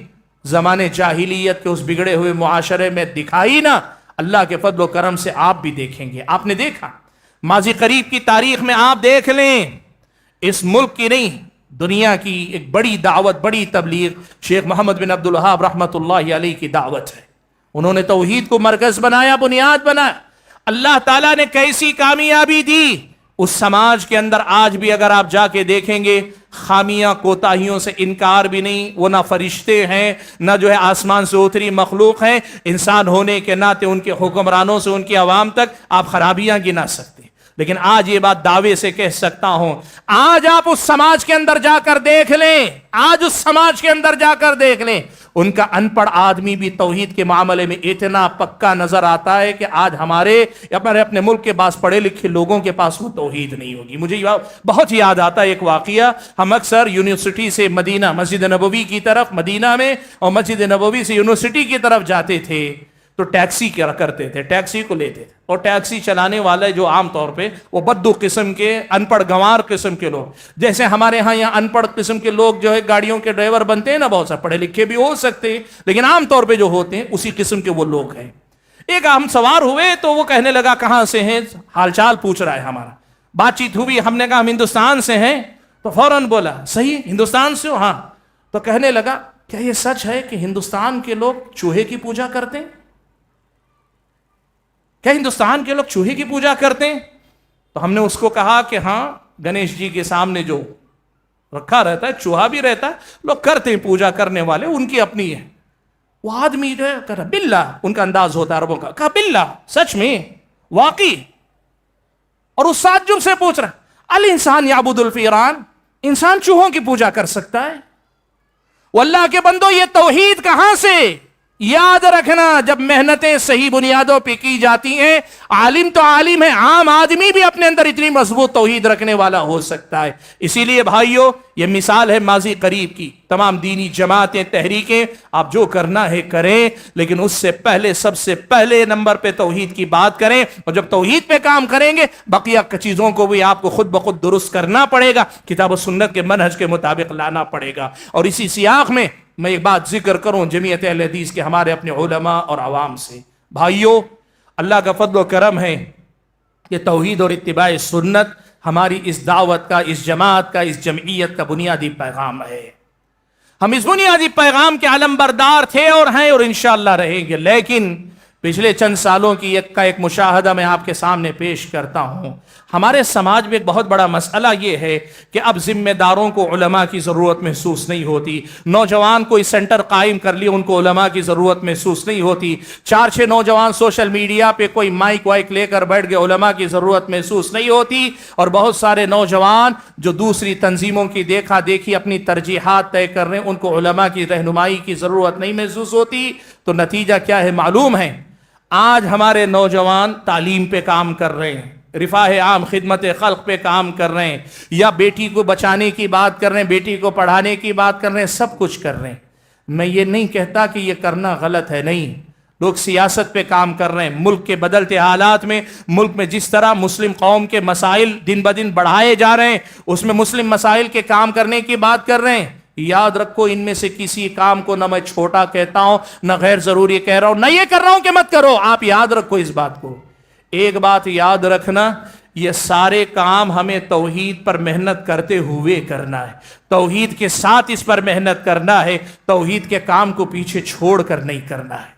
زمانے جاہلیت کے اس بگڑے ہوئے معاشرے میں دکھائی نا, اللہ کے فضل و کرم سے آپ بھی دیکھیں گے. آپ نے دیکھا, ماضی قریب کی تاریخ میں آپ دیکھ لیں, اس ملک کی نہیں دنیا کی ایک بڑی دعوت, بڑی تبلیغ شیخ محمد بن عبد الوہاب رحمۃ اللہ علیہ کی دعوت ہے. انہوں نے توحید کو مرکز بنایا, بنیاد بنایا. اللہ تعالیٰ نے کیسی کامیابی دی اس سماج کے اندر. آج بھی اگر آپ جا کے دیکھیں گے, خامیاں کوتاہیوں سے انکار بھی نہیں. وہ نہ فرشتے ہیں, نہ جو ہے آسمان سے اتری مخلوق ہیں. انسان ہونے کے ناطے ان کے حکمرانوں سے ان کی عوام تک آپ خرابیاں گنا سکتے. لیکن آج یہ بات دعوے سے کہہ سکتا ہوں, آج آپ اس سماج کے اندر جا کر دیکھ لیں, آج اس سماج کے اندر جا کر دیکھ لیں, ان کا ان پڑھ آدمی بھی توحید کے معاملے میں اتنا پکا نظر آتا ہے کہ آج ہمارے اپنے ملک کے پاس پڑھے لکھے لوگوں کے پاس وہ توحید نہیں ہوگی. مجھے بہت یاد آتا ہے ایک واقعہ. ہم اکثر یونیورسٹی سے مدینہ, مسجد نبوی کی طرف مدینہ میں, اور مسجد نبوی سے یونیورسٹی کی طرف جاتے تھے تو ٹیکسی کیا کرتے تھے, ٹیکسی کو لیتے تھے. اور ٹیکسی چلانے والے جو عام طور پہ وہ بدو قسم کے, ان پڑھ گنوار قسم کے لوگ, جیسے ہمارے ہاں یہاں ان پڑھ قسم کے لوگ جو ہے گاڑیوں کے ڈرائیور بنتے ہیں نا, بہت سارے پڑھے لکھے بھی ہو سکتے ہیں, لیکن عام طور پہ جو ہوتے ہیں اسی قسم کے وہ لوگ ہیں. ایک ہم سوار ہوئے تو وہ کہنے لگا کہاں سے ہیں, حال چال پوچھ رہا ہے. ہمارا بات چیت ہوئی, ہم نے کہا ہم ہندوستان سے ہیں, تو فوراً بولا صحیح ہندوستان سے ہو؟ ہاں. تو کہنے لگا کیا یہ سچ ہے کہ ہندوستان کے لوگ چوہے کی پوجا کرتے ہیں؟ کیا ہندوستان کے لوگ چوہے کی پوجا کرتے ہیں؟ تو ہم نے اس کو کہا کہ ہاں, گنیش جی کے سامنے جو رکھا رہتا ہے, چوہا بھی رہتا ہے, لوگ کرتے ہیں پوجا کرنے والے, ان کی اپنی ہے. وہ آدمی جو ہے کہہ رہا باللہ, ان کا انداز ہوتا ہے عربوں کا, کہا باللہ, سچ میں واقعی. اور اس تعجب سے پوچھ رہا الانسان یعبد الفیران, انسان چوہوں کی پوجا کر سکتا ہے؟ واللہ کے بندو یہ توحید کہاں سے؟ یاد رکھنا, جب محنتیں صحیح بنیادوں پہ کی جاتی ہیں, عالم تو عالم ہے, عام آدمی بھی اپنے اندر اتنی مضبوط توحید رکھنے والا ہو سکتا ہے. اسی لیے بھائیو, یہ مثال ہے ماضی قریب کی. تمام دینی جماعتیں, تحریکیں, آپ جو کرنا ہے کریں, لیکن اس سے پہلے سب سے پہلے نمبر پہ توحید کی بات کریں. اور جب توحید پہ کام کریں گے, بقیہ چیزوں کو بھی آپ کو خود بخود درست کرنا پڑے گا, کتاب و سنت کے منہج کے مطابق لانا پڑے گا. اور اسی سیاق میں میں ایک بات ذکر کروں جمعیت اہل حدیث کے ہمارے اپنے علماء اور عوام سے. بھائیو, اللہ کا فضل و کرم ہے کہ توحید اور اتباع سنت ہماری اس دعوت کا, اس جماعت کا, اس جمعیت کا بنیادی پیغام ہے. ہم اس بنیادی پیغام کے علم بردار تھے اور ہیں اور انشاءاللہ رہیں گے. لیکن پچھلے چند سالوں کی ایک مشاہدہ میں آپ کے سامنے پیش کرتا ہوں. ہمارے سماج میں ایک بہت بڑا مسئلہ یہ ہے کہ اب ذمہ داروں کو علماء کی ضرورت محسوس نہیں ہوتی. نوجوان کوئی سینٹر قائم کر لیے, ان کو علماء کی ضرورت محسوس نہیں ہوتی. 4-6 نوجوان سوشل میڈیا پہ کوئی مائک وائک لے کر بیٹھ گئے, علماء کی ضرورت محسوس نہیں ہوتی. اور بہت سارے نوجوان جو دوسری تنظیموں کی دیکھا دیکھی اپنی ترجیحات طے کر رہے ہیں, ان کو علماء کی رہنمائی کی ضرورت نہیں محسوس ہوتی. تو نتیجہ کیا ہے معلوم ہے؟ آج ہمارے نوجوان تعلیم پہ کام کر رہے ہیں, رفاہ عام, خدمت خلق پہ کام کر رہے ہیں, یا بیٹی کو بچانے کی بات کر رہے ہیں, بیٹی کو پڑھانے کی بات کر رہے ہیں, سب کچھ کر رہے ہیں. میں یہ نہیں کہتا کہ یہ کرنا غلط ہے, نہیں. لوگ سیاست پہ کام کر رہے ہیں. ملک کے بدلتے حالات میں, ملک میں جس طرح مسلم قوم کے مسائل دن بدن بڑھائے جا رہے ہیں, اس میں مسلم مسائل کے کام کرنے کی بات کر رہے ہیں. یاد رکھو, ان میں سے کسی کام کو نہ میں چھوٹا کہتا ہوں, نہ غیر ضروری کہہ رہا ہوں, نہ یہ کر رہا ہوں کہ مت کرو. آپ یاد رکھو اس بات کو. ایک بات یاد رکھنا, یہ سارے کام ہمیں توحید پر محنت کرتے ہوئے کرنا ہے, توحید کے ساتھ اس پر محنت کرنا ہے, توحید کے کام کو پیچھے چھوڑ کر نہیں کرنا ہے.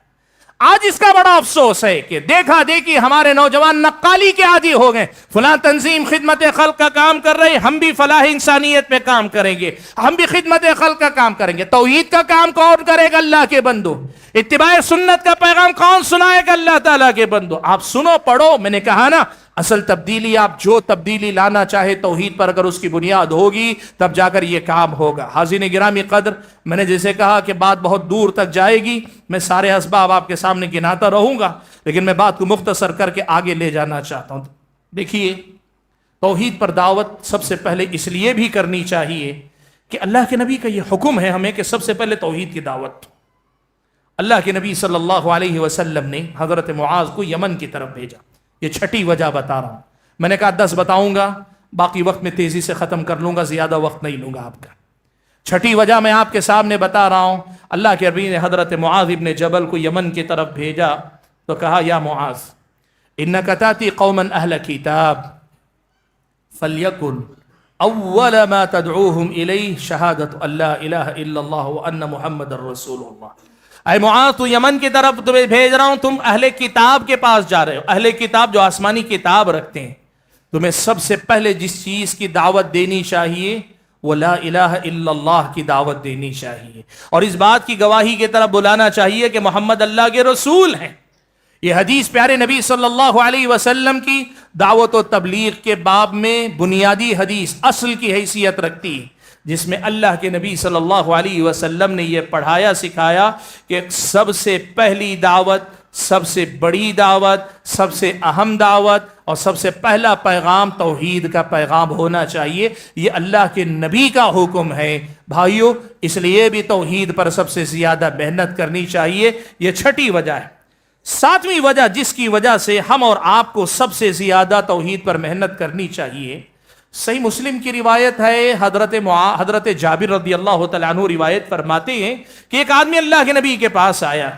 آج اس کا بڑا افسوس ہے کہ دیکھا دیکھی ہمارے نوجوان نقالی کے عادی ہو گئے. فلاں تنظیم خدمت خلق کا کام کر رہے, ہم بھی فلاح انسانیت پہ کام کریں گے, ہم بھی خدمت خلق کا کام کریں گے. توحید کا کام کون کرے گا؟ اللہ کے بندو. اتباع سنت کا پیغام کون سنائے گا؟ اللہ تعالیٰ کے بندو. آپ سنو, پڑھو. میں نے کہا نا, اصل تبدیلی, آپ جو تبدیلی لانا چاہے توحید پر اگر اس کی بنیاد ہوگی تب جا کر یہ کام ہوگا. حاضرین گرامی قدر, میں نے جیسے کہا کہ بات بہت دور تک جائے گی, میں سارے اسباب آپ کے سامنے گناتا رہوں گا, لیکن میں بات کو مختصر کر کے آگے لے جانا چاہتا ہوں. دیکھیے, توحید پر دعوت سب سے پہلے اس لیے بھی کرنی چاہیے کہ اللہ کے نبی کا یہ حکم ہے ہمیں کہ سب سے پہلے توحید کی دعوت. اللہ کے نبی صلی اللہ علیہ وسلم نے حضرت معاذ کو یمن کی طرف بھیجا. یہ چھٹی وجہ بتا رہا ہوں. میں نے کہا 10 بتاؤں گا, باقی وقت میں تیزی سے ختم کر لوں گا, زیادہ وقت نہیں لوں گا آپ کا. چھٹی وجہ میں آپ کے سامنے بتا رہا ہوں. اللہ کے نبی نے حضرت معاذ ابن جبل کو یمن کی طرف بھیجا تو کہا, یا معاذ انک تاتی قوما اہل کتاب فلیکن اول ما تدعوہم الیہ شہادت اللہ الہ الا اللہ وان محمد الرسول اللہ. اے معاذ, تو یمن کی طرف تمہیں بھیج رہا ہوں, تم اہل کتاب کے پاس جا رہے ہو. اہل کتاب جو آسمانی کتاب رکھتے ہیں, تمہیں سب سے پہلے جس چیز کی دعوت دینی چاہیے وہ لا الہ الا اللہ کی دعوت دینی چاہیے, اور اس بات کی گواہی کی طرف بلانا چاہیے کہ محمد اللہ کے رسول ہیں. یہ حدیث پیارے نبی صلی اللہ علیہ وسلم کی دعوت و تبلیغ کے باب میں بنیادی حدیث, اصل کی حیثیت رکھتی ہے, جس میں اللہ کے نبی صلی اللہ علیہ وسلم نے یہ پڑھایا سکھایا کہ سب سے پہلی دعوت, سب سے بڑی دعوت, سب سے اہم دعوت اور سب سے پہلا پیغام توحید کا پیغام ہونا چاہیے. یہ اللہ کے نبی کا حکم ہے. بھائیو, اس لیے بھی توحید پر سب سے زیادہ محنت کرنی چاہیے. یہ چھٹی وجہ ہے. 7ویں وجہ جس کی وجہ سے ہم اور آپ کو سب سے زیادہ توحید پر محنت کرنی چاہیے, صحیح مسلم کی روایت ہے, حضرت جابر رضی اللہ تعالیٰ عنہ روایت فرماتے ہیں کہ ایک آدمی اللہ کے نبی کے پاس آیا.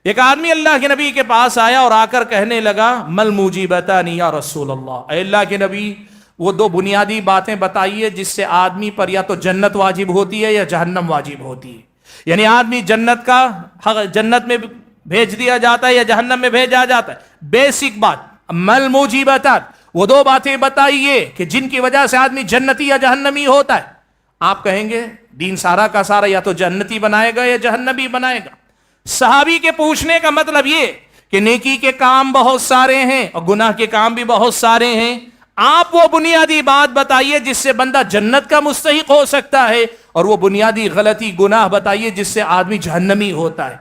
ایک آدمی اللہ کے نبی کے پاس آیا اور آ کر کہنے لگا, مل موجبتان یا رسول اللہ, اے اللہ کے نبی وہ 2 بنیادی باتیں بتائیے جس سے آدمی پر یا تو جنت واجب ہوتی ہے یا جہنم واجب ہوتی ہے. یعنی آدمی جنت میں بھیج دیا جاتا ہے یا جہنم میں بھیجا جاتا ہے. بیسک بات, مل موجبتان, وہ 2 باتیں بتائیے کہ جن کی وجہ سے آدمی جنتی یا جہنمی ہوتا ہے. آپ کہیں گے دین سارا کا سارا یا تو جنتی بنائے گا یا جہنمی بنائے گا. صحابی کے پوچھنے کا مطلب یہ کہ نیکی کے کام بہت سارے ہیں اور گناہ کے کام بھی بہت سارے ہیں. آپ وہ بنیادی بات بتائیے جس سے بندہ جنت کا مستحق ہو سکتا ہے, اور وہ بنیادی غلطی گناہ بتائیے جس سے آدمی جہنمی ہوتا ہے.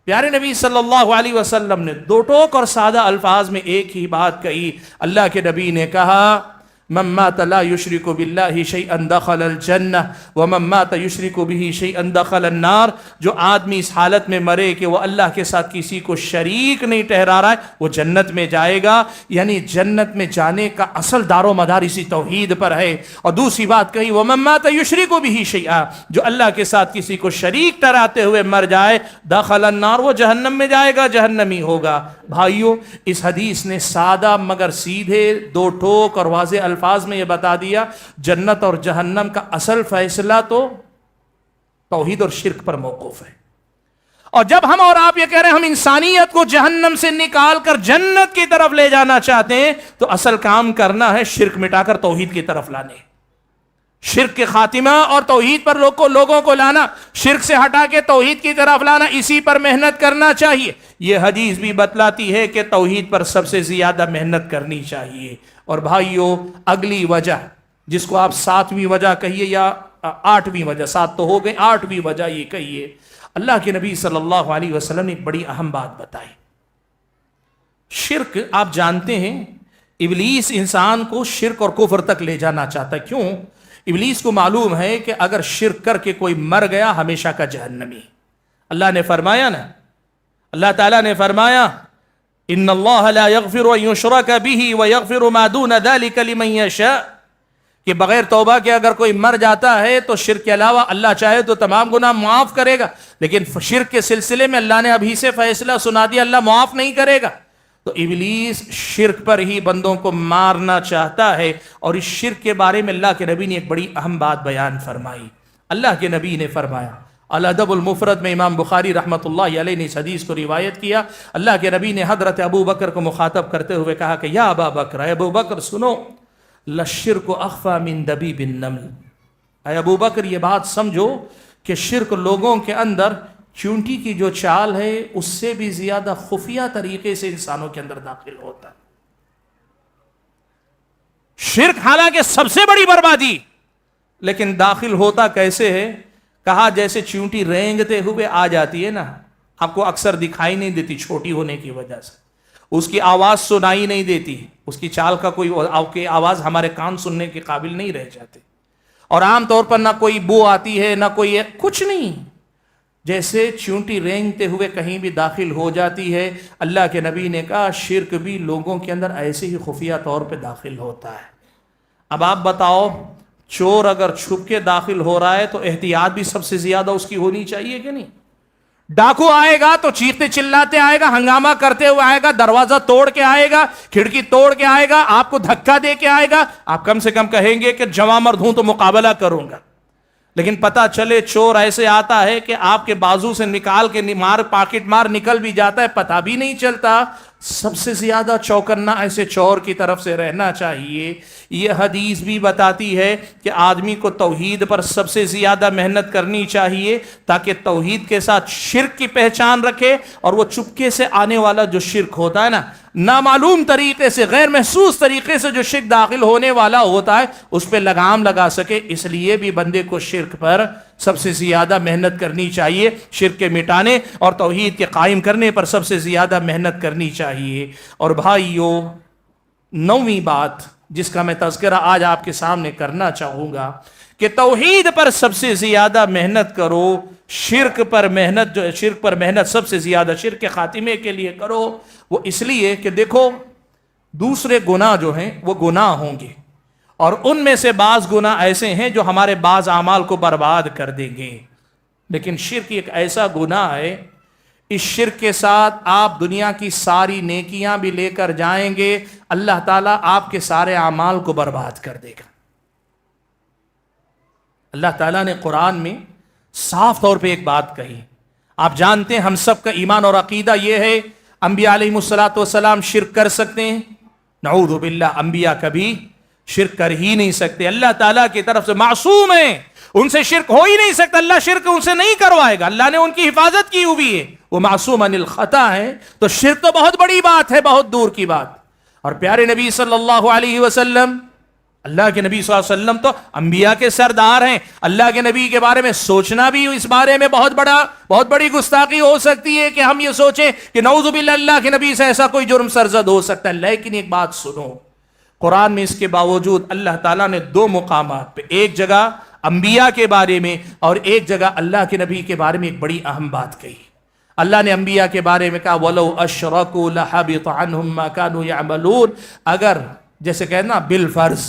پیارے نبی صلی اللہ علیہ وسلم نے دو ٹوک اور سادہ الفاظ میں ایک ہی بات کہی. اللہ کے نبی نے کہا من مات لا یشرک باللہ شیئا دخل الجنہ ومن مات یشرک بہ شیئا دخل النار. جو آدمی اس حالت میں مرے کہ وہ اللہ کے ساتھ کسی کو شریک نہیں ٹھہرا رہا ہے وہ جنت میں جائے گا. یعنی جنت میں جانے کا اصل دار و مدار اسی توحید پر ہے. اور دوسری بات کہی ومن مات یشرک بہ شیئا, جو اللہ کے ساتھ کسی کو شریک ٹھہراتے ہوئے مر جائے دخل النار, وہ جہنم میں جائے گا, جہنمی ہوگا. بھائیو, اس حدیث نے سادہ مگر سیدھے دو ٹوک اور واضح الفاظ میں یہ بتا دیا جنت اور جہنم کا اصل فیصلہ تو توحید اور شرک پر موقوف ہے. اور جب ہم اور آپ یہ کہہ رہے ہیں ہم انسانیت کو جہنم سے نکال کر جنت کی طرف لے جانا چاہتے ہیں, تو اصل کام کرنا ہے شرک مٹا کر توحید کی طرف لانے, شرک کے خاتمہ اور توحید پر لوگوں کو لانا, شرک سے ہٹا کے توحید کی طرف لانا, اسی پر محنت کرنا چاہیے. یہ حدیث بھی بتلاتی ہے کہ توحید پر سب سے زیادہ محنت کرنی چاہیے. اور بھائیو, اگلی وجہ جس کو آپ 7ویں وجہ کہیے یا 8ویں وجہ, 7 تو ہو گئے, 8ویں وجہ یہ کہیے, اللہ کے نبی صلی اللہ علیہ وسلم نے ایک بڑی اہم بات بتائی. شرک آپ جانتے ہیں ابلیس انسان کو شرک اور کفر تک لے جانا چاہتا ہے. کیوں؟ ابلیس کو معلوم ہے کہ اگر شرک کر کے کوئی مر گیا ہمیشہ کا جہنمی. اللہ نے فرمایا نا, اللہ تعالیٰ نے فرمایا ان اللہ لا یغفر ان یشرک بہ ویغفر ما دون ذلک لمن یشاء, کہ بغیر توبہ کے اگر کوئی مر جاتا ہے تو شرک کے علاوہ اللہ چاہے تو تمام گناہ معاف کرے گا, لیکن شرک کے سلسلے میں اللہ نے ابھی سے فیصلہ سنا دیا, اللہ معاف نہیں کرے گا. تو ابلیس شرک پر ہی بندوں کو مارنا چاہتا ہے. اور اس شرک کے بارے میں اللہ کے نبی نے ایک بڑی اہم بات بیان فرمائی. اللہ کے نبی نے فرمایا, الادب المفرد میں امام بخاری رحمۃ اللہ علیہ نے اس حدیث کو روایت کیا. اللہ کے نبی نے حضرت ابو بکر کو مخاطب کرتے ہوئے کہا کہ یا ابا بکر, اے ابو بکر سنو, للشرک اخفی من دبیب النمل. اے ابو بکر یہ بات سمجھو کہ شرک لوگوں کے اندر چونٹی کی جو چال ہے اس سے بھی زیادہ خفیہ طریقے سے انسانوں کے اندر داخل ہوتا ہے. شرک حالانکہ سب سے بڑی بربادی, لیکن داخل ہوتا کیسے ہے؟ کہا جیسے چونٹی رینگتے ہوئے آ جاتی ہے نا, آپ کو اکثر دکھائی نہیں دیتی چھوٹی ہونے کی وجہ سے, اس کی آواز سنائی نہیں دیتی, اس کی چال کا کوئی آواز ہمارے کان سننے کے قابل نہیں رہ جاتے, اور عام طور پر نہ کوئی بو آتی ہے نہ کوئی کچھ نہیں, جیسے چونٹی رینگتے ہوئے کہیں بھی داخل ہو جاتی ہے. اللہ کے نبی نے کہا شرک بھی لوگوں کے اندر ایسے ہی خفیہ طور پہ داخل ہوتا ہے. اب آپ بتاؤ, چور اگر چھپ کے داخل ہو رہا ہے تو احتیاط بھی سب سے زیادہ اس کی ہونی چاہیے کہ نہیں؟ ڈاکو آئے گا تو چیختے چلاتے آئے گا, ہنگامہ کرتے ہوئے آئے گا, دروازہ توڑ کے آئے گا, کھڑکی توڑ کے آئے گا, آپ کو دھکا دے کے آئے گا. آپ کم سے کم کہیں گے کہ جواں مرد ہوں تو مقابلہ کروں گا. لیکن پتا چلے چور ایسے آتا ہے کہ آپ کے بازو سے نکال کے پاکٹ مار نکل بھی جاتا ہے, پتہ بھی نہیں چلتا. سب سے زیادہ چوکنا ایسے چور کی طرف سے رہنا چاہیے. یہ حدیث بھی بتاتی ہے کہ آدمی کو توحید پر سب سے زیادہ محنت کرنی چاہیے تاکہ توحید کے ساتھ شرک کی پہچان رکھے, اور وہ چپکے سے آنے والا جو شرک ہوتا ہے نا, نامعلوم طریقے سے, غیر محسوس طریقے سے جو شرک داخل ہونے والا ہوتا ہے, اس پہ لگام لگا سکے. اس لیے بھی بندے کو شرک پر سب سے زیادہ محنت کرنی چاہیے, شرک کے مٹانے اور توحید کے قائم کرنے پر سب سے زیادہ محنت کرنی چاہیے. اور بھائیو, 9ویں بات جس کا میں تذکرہ آج آپ کے سامنے کرنا چاہوں گا کہ توحید پر سب سے زیادہ محنت کرو, شرک پر محنت سب سے زیادہ شرک کے خاتمے کے لیے کرو. وہ اس لیے کہ دیکھو دوسرے گناہ جو ہیں وہ گناہ ہوں گے, اور ان میں سے بعض گناہ ایسے ہیں جو ہمارے بعض اعمال کو برباد کر دیں گے, لیکن شرک ایک ایسا گناہ ہے, اس شرک کے ساتھ آپ دنیا کی ساری نیکیاں بھی لے کر جائیں گے, اللہ تعالیٰ آپ کے سارے اعمال کو برباد کر دے گا. اللہ تعالیٰ نے قرآن میں صاف طور پہ ایک بات کہی. آپ جانتے ہیں ہم سب کا ایمان اور عقیدہ یہ ہے انبیاء علیہ الصلوۃ والسلام شرک کر سکتے ہیں؟ نعوذ باللہ, انبیاء کبھی شرک کر ہی نہیں سکتے. اللہ تعالیٰ کی طرف سے معصوم ہیں, ان سے شرک ہو ہی نہیں سکتا، اللہ شرک ان سے نہیں کروائے گا، اللہ نے ان کی حفاظت کی ہوئی ہے، وہ معصوم عن الخطا ہے، تو شرک تو بہت بڑی بات ہے، بہت دور کی بات۔ اور پیارے نبی صلی اللہ علیہ وسلم، اللہ کے نبی صلی اللہ علیہ وسلم تو انبیاء کے سردار ہیں، اللہ کے نبی کے بارے میں سوچنا بھی اس بارے میں بہت بڑی گستاخی ہو سکتی ہے کہ ہم یہ سوچیں کہ نعوذ باللہ اللہ کے نبی سے ایسا کوئی جرم سرزد ہو سکتا ہے۔ لیکن ایک بات سنو، قرآن میں اس کے باوجود اللہ تعالیٰ نے دو مقامات پہ، ایک جگہ انبیاء کے بارے میں اور ایک جگہ اللہ کے نبی کے بارے میں ایک بڑی اہم بات کہی۔ اللہ نے انبیاء کے بارے میں کہا وَلَوْ أَشْرَكُوا لَحَبِطَ عَنْهُمْ مَا كَانُوا يَعْمَلُونَ، اگر جیسے کہنا بالفرض،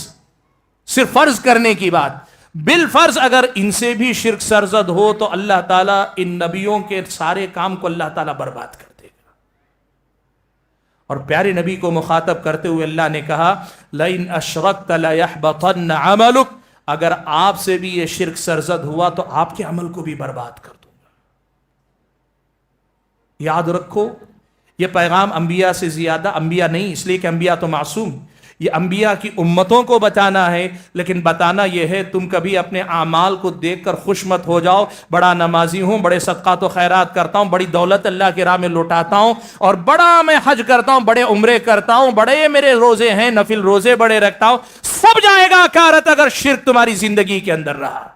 صرف فرض کرنے کی بات، بالفرض اگر ان سے بھی شرک سرزد ہو تو اللہ تعالیٰ ان نبیوں کے سارے کام کو اللہ تعالیٰ برباد کر دے گا۔ اور پیارے نبی کو مخاطب کرتے ہوئے اللہ نے کہا لَإِنْ أَشْرَكْتَ لَيَحْبَطَنَّ عَمَلُكَ، اگر آپ سے بھی یہ شرک سرزد ہوا تو آپ کے عمل کو بھی برباد کر دوں گا۔ یاد رکھو، یہ پیغام انبیاء سے زیادہ، انبیاء نہیں اس لیے کہ انبیاء تو معصوم، یہ انبیاء کی امتوں کو بتانا ہے، لیکن بتانا یہ ہے تم کبھی اپنے اعمال کو دیکھ کر خوش مت ہو جاؤ، بڑا نمازی ہوں، بڑے صدقات و خیرات کرتا ہوں، بڑی دولت اللہ کی راہ میں لوٹاتا ہوں، اور بڑا میں حج کرتا ہوں، بڑے عمرے کرتا ہوں، بڑے میرے روزے ہیں، نفل روزے بڑے رکھتا ہوں، سب جائے گا کارت اگر شرک تمہاری زندگی کے اندر رہا۔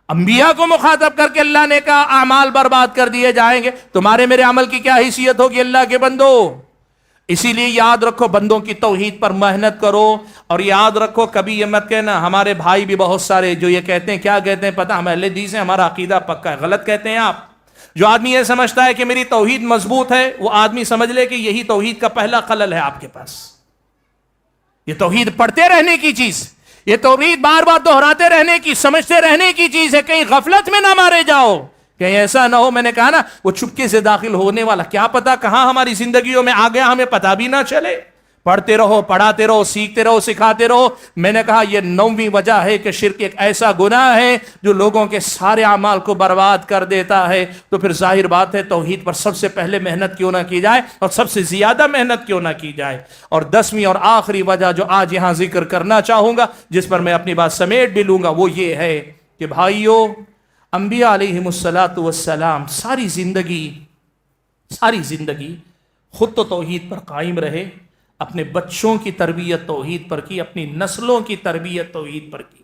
انبیاء کو مخاطب کر کے اللہ نے کہا اعمال برباد کر دیے جائیں گے، تمہارے میرے عمل کی کیا حیثیت ہوگی اللہ کے بندو؟ اسی لیے یاد رکھو بندوں کی توحید پر محنت کرو، اور یاد رکھو کبھی یہ مت کہنا، ہمارے بھائی بھی بہت سارے جو یہ کہتے ہیں، کیا کہتے ہیں پتہ، ہم اہل حدیث ہیں، ہمارا عقیدہ پکا ہے، غلط کہتے ہیں آپ۔ جو آدمی یہ سمجھتا ہے کہ میری توحید مضبوط ہے، وہ آدمی سمجھ لے کہ یہی توحید کا پہلا خلل ہے آپ کے پاس۔ یہ توحید پڑھتے رہنے کی چیز، یہ توحید بار بار دہراتے رہنے کی، سمجھتے رہنے کی چیز ہے، کہیں غفلت میں نہ مارے جاؤ، کہیں ایسا نہ ہو، میں نے کہا نا وہ چپکے سے داخل ہونے والا، کیا پتا کہاں ہماری زندگیوں میں آ گیا، ہمیں پتا بھی نہ چلے۔ پڑھتے رہو، پڑھاتے رہو، سیکھتے رہو، سکھاتے رہو۔ میں نے کہا یہ 9ویں وجہ ہے کہ شرک ایک ایسا گناہ ہے جو لوگوں کے سارے اعمال کو برباد کر دیتا ہے۔ تو پھر ظاہر بات ہے توحید پر سب سے پہلے محنت کیوں نہ کی جائے، اور سب سے زیادہ محنت کیوں نہ کی جائے۔ اور 10ویں اور آخری وجہ جو آج یہاں ذکر کرنا چاہوں گا، جس پر میں اپنی بات سمیٹ بھی لوں گا، وہ یہ ہے کہ بھائیو، انبیاء علیہم السلام ساری زندگی خود تو توحید پر قائم رہے، اپنے بچوں کی تربیت توحید پر کی، اپنی نسلوں کی تربیت توحید پر کی،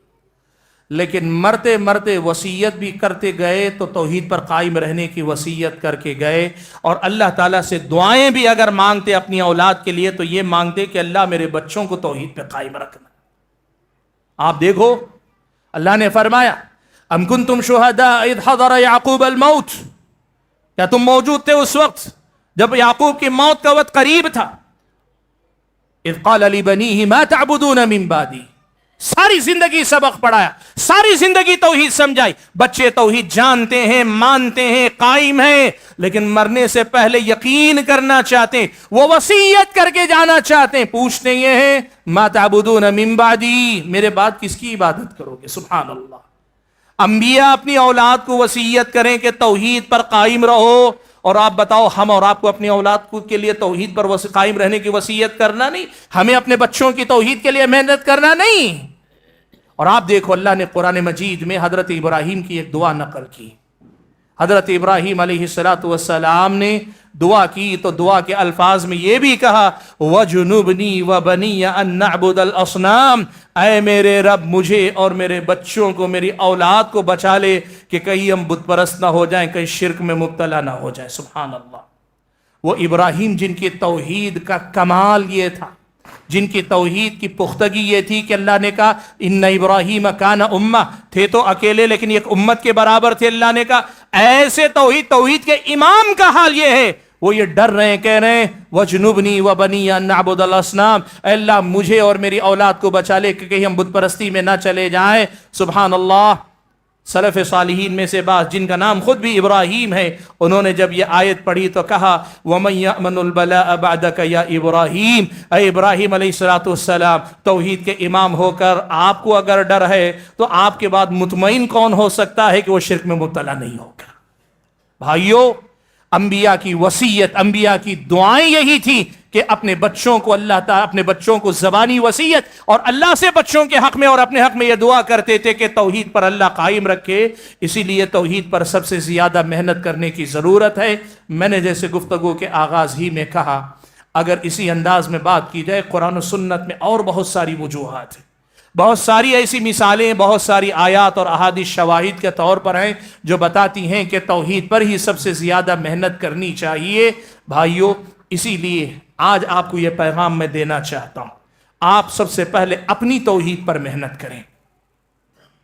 لیکن مرتے مرتے وصیت بھی کرتے گئے تو توحید پر قائم رہنے کی وصیت کر کے گئے، اور اللہ تعالیٰ سے دعائیں بھی اگر مانگتے اپنی اولاد کے لیے تو یہ مانگتے کہ اللہ میرے بچوں کو توحید پہ قائم رکھنا۔ آپ دیکھو اللہ نے فرمایا ام کنتم شہداء اذ حضر یعقوب الموت، کیا تم موجود تھے اس وقت جب یعقوب کی موت کا وقت قریب تھا؟ اذ قال لبنیہ ما تعبدون من بعدی، ساری زندگی سبق پڑھایا، ساری زندگی توحید سمجھائی، بچے توحید جانتے ہیں، مانتے ہیں، قائم ہیں، لیکن مرنے سے پہلے یقین کرنا چاہتے ہیں، وہ وصیت کر کے جانا چاہتے ہیں، پوچھتے یہ ہیں ما تعبدون من بعدی، میرے بعد کس کی عبادت کرو گے؟ سبحان اللہ۔ انبیاء اپنی اولاد کو وصیت کریں کہ توحید پر قائم رہو، اور آپ بتاؤ ہم اور آپ کو اپنی اولاد کے لیے توحید پر قائم رہنے کی وصیت کرنا نہیں؟ ہمیں اپنے بچوں کی توحید کے لیے محنت کرنا نہیں؟ اور آپ دیکھو اللہ نے قرآن مجید میں حضرت ابراہیم کی ایک دعا نقل کی۔ حضرت ابراہیم علیہ السلام نے دعا کی تو دعا کے الفاظ میں یہ بھی کہا وَجُنُبْنِي وَبَنِيَّ أَن نَعْبُدَ الْأَصْنَامِ، اے میرے رب مجھے اور میرے بچوں کو، میری اولاد کو بچا لے کہ کہیں ہم بت پرست نہ ہو جائیں، کہیں شرک میں مبتلا نہ ہو جائیں۔ سبحان اللہ۔ وہ ابراہیم جن کی توحید کا کمال یہ تھا، جن کی توحید کی پختگی یہ تھی کہ اللہ نے کہا ان ابراہیم کان امہ، تھے تو اکیلے لیکن ایک امت کے برابر تھے۔ اللہ نے کہا ایسے توحید کے امام کا حال یہ ہے، وہ یہ ڈر رہے ہیں، کہہ رہے ہیں وَجْنُبْنِي وَبَنِيَّ أَن نَعْبُدَ الْأَصْنَامِ، اے اللہ مجھے اور میری اولاد کو بچا لے کہ کہیں ہم بت پرستی میں نہ چلے جائیں۔ سبحان اللہ۔ سلف صالحین میں سے بعض جن کا نام خود بھی ابراہیم ہے، انہوں نے جب یہ آیت پڑھی تو کہا وَمَن يَأْمَنُ الْبَلَاءَ بَعْدَكَ يَا ابراہیم، اے ابراہیم علیہ السلام، توحید کے امام ہو کر آپ کو اگر ڈر ہے تو آپ کے بعد مطمئن کون ہو سکتا ہے کہ وہ شرک میں مبتلا نہیں ہوگا؟ بھائیو، انبیاء کی وصیت، انبیاء کی دعائیں یہی تھی کہ اپنے بچوں کو اللہ تعالیٰ اپنے بچوں کو زبانی وصیت اور اللہ سے بچوں کے حق میں اور اپنے حق میں یہ دعا کرتے تھے کہ توحید پر اللہ قائم رکھے. اسی لیے توحید پر سب سے زیادہ محنت کرنے کی ضرورت ہے. میں نے جیسے گفتگو کے آغاز ہی میں کہا، اگر اسی انداز میں بات کی جائے قرآن و سنت میں اور بہت ساری وجوہات ہیں، بہت ساری ایسی مثالیں، بہت ساری آیات اور احادیث شواہد کے طور پر ہیں جو بتاتی ہیں کہ توحید پر ہی سب سے زیادہ محنت کرنی چاہیے. بھائیو، اسی لیے آج آپ کو یہ پیغام میں دینا چاہتا ہوں، آپ سب سے پہلے اپنی توحید پر محنت کریں،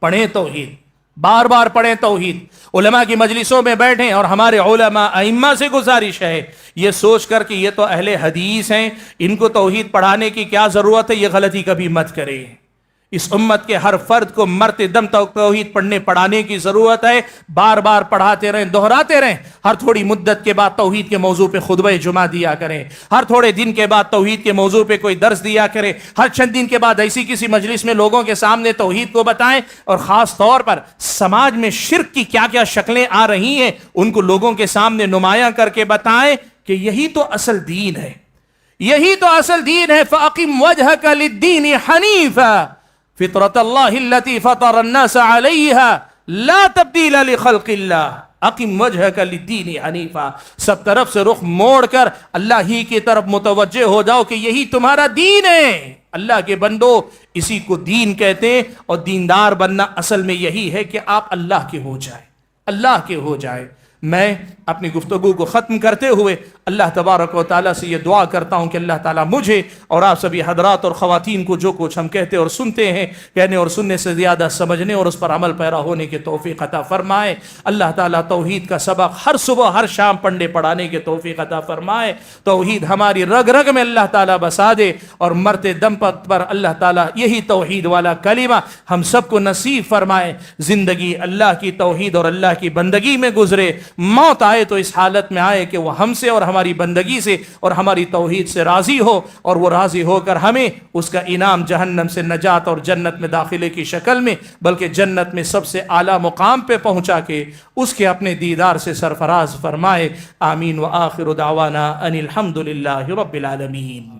پڑھیں توحید، بار بار پڑھیں توحید، علماء کی مجلسوں میں بیٹھیں. اور ہمارے علماء ائمہ سے گزارش ہے یہ سوچ کر کہ یہ تو اہل حدیث ہیں، ان کو توحید پڑھانے کی کیا ضرورت ہے، یہ غلطی کبھی مت کریں. اس امت کے ہر فرد کو مرتے دم تک توحید پڑھنے پڑھانے کی ضرورت ہے. بار بار پڑھاتے رہیں، دہراتے رہیں. ہر تھوڑی مدت کے بعد توحید کے موضوع پہ خطبہ جمعہ دیا کریں، ہر تھوڑے دن کے بعد توحید کے موضوع پہ کوئی درس دیا کریں، ہر چند دن کے بعد ایسی کسی مجلس میں لوگوں کے سامنے توحید کو بتائیں. اور خاص طور پر سماج میں شرک کی کیا کیا شکلیں آ رہی ہیں ان کو لوگوں کے سامنے نمایاں کر کے بتائیں کہ یہی تو اصل دین ہے، یہی تو اصل دین ہے. فَأَقِمْ وَجْهَكَ لِلدِّينِ حَنِيفًا فطرت اللہ التي فطر الناس علیها لا تبدیل لخلق اللہ. اقم وجہک للدین حنیفا، سب طرف سے رخ موڑ کر اللہ ہی کی طرف متوجہ ہو جاؤ کہ یہی تمہارا دین ہے. اللہ کے بندو، اسی کو دین کہتے ہیں. اور دیندار بننا اصل میں یہی ہے کہ آپ اللہ کے ہو جائیں، اللہ کے ہو جائیں. میں اپنی گفتگو کو ختم کرتے ہوئے اللہ تبارک و تعالیٰ سے یہ دعا کرتا ہوں کہ اللہ تعالیٰ مجھے اور آپ سبھی حضرات اور خواتین کو جو کچھ ہم کہتے اور سنتے ہیں، کہنے اور سننے سے زیادہ سمجھنے اور اس پر عمل پیرا ہونے کی توفیق عطا فرمائے. اللہ تعالیٰ توحید کا سبق ہر صبح ہر شام پڑھنے پڑھانے کی توفیق عطا فرمائے. توحید ہماری رگ رگ میں اللہ تعالیٰ بسا دے اور مرتے دم پر اللہ تعالیٰ یہی توحید والا کلمہ ہم سب کو نصیب فرمائے. زندگی اللہ کی توحید اور اللہ کی بندگی میں گزرے، موت آئے تو اس حالت میں آئے کہ وہ ہم سے اور ہماری بندگی سے اور ہماری توحید سے راضی ہو، اور وہ راضی ہو کر ہمیں اس کا انعام جہنم سے نجات اور جنت میں داخلے کی شکل میں، بلکہ جنت میں سب سے اعلیٰ مقام پہ پہنچا کے اس کے اپنے دیدار سے سرفراز فرمائے. آمین. وآخر دعوانا ان الحمد للہ رب العالمین.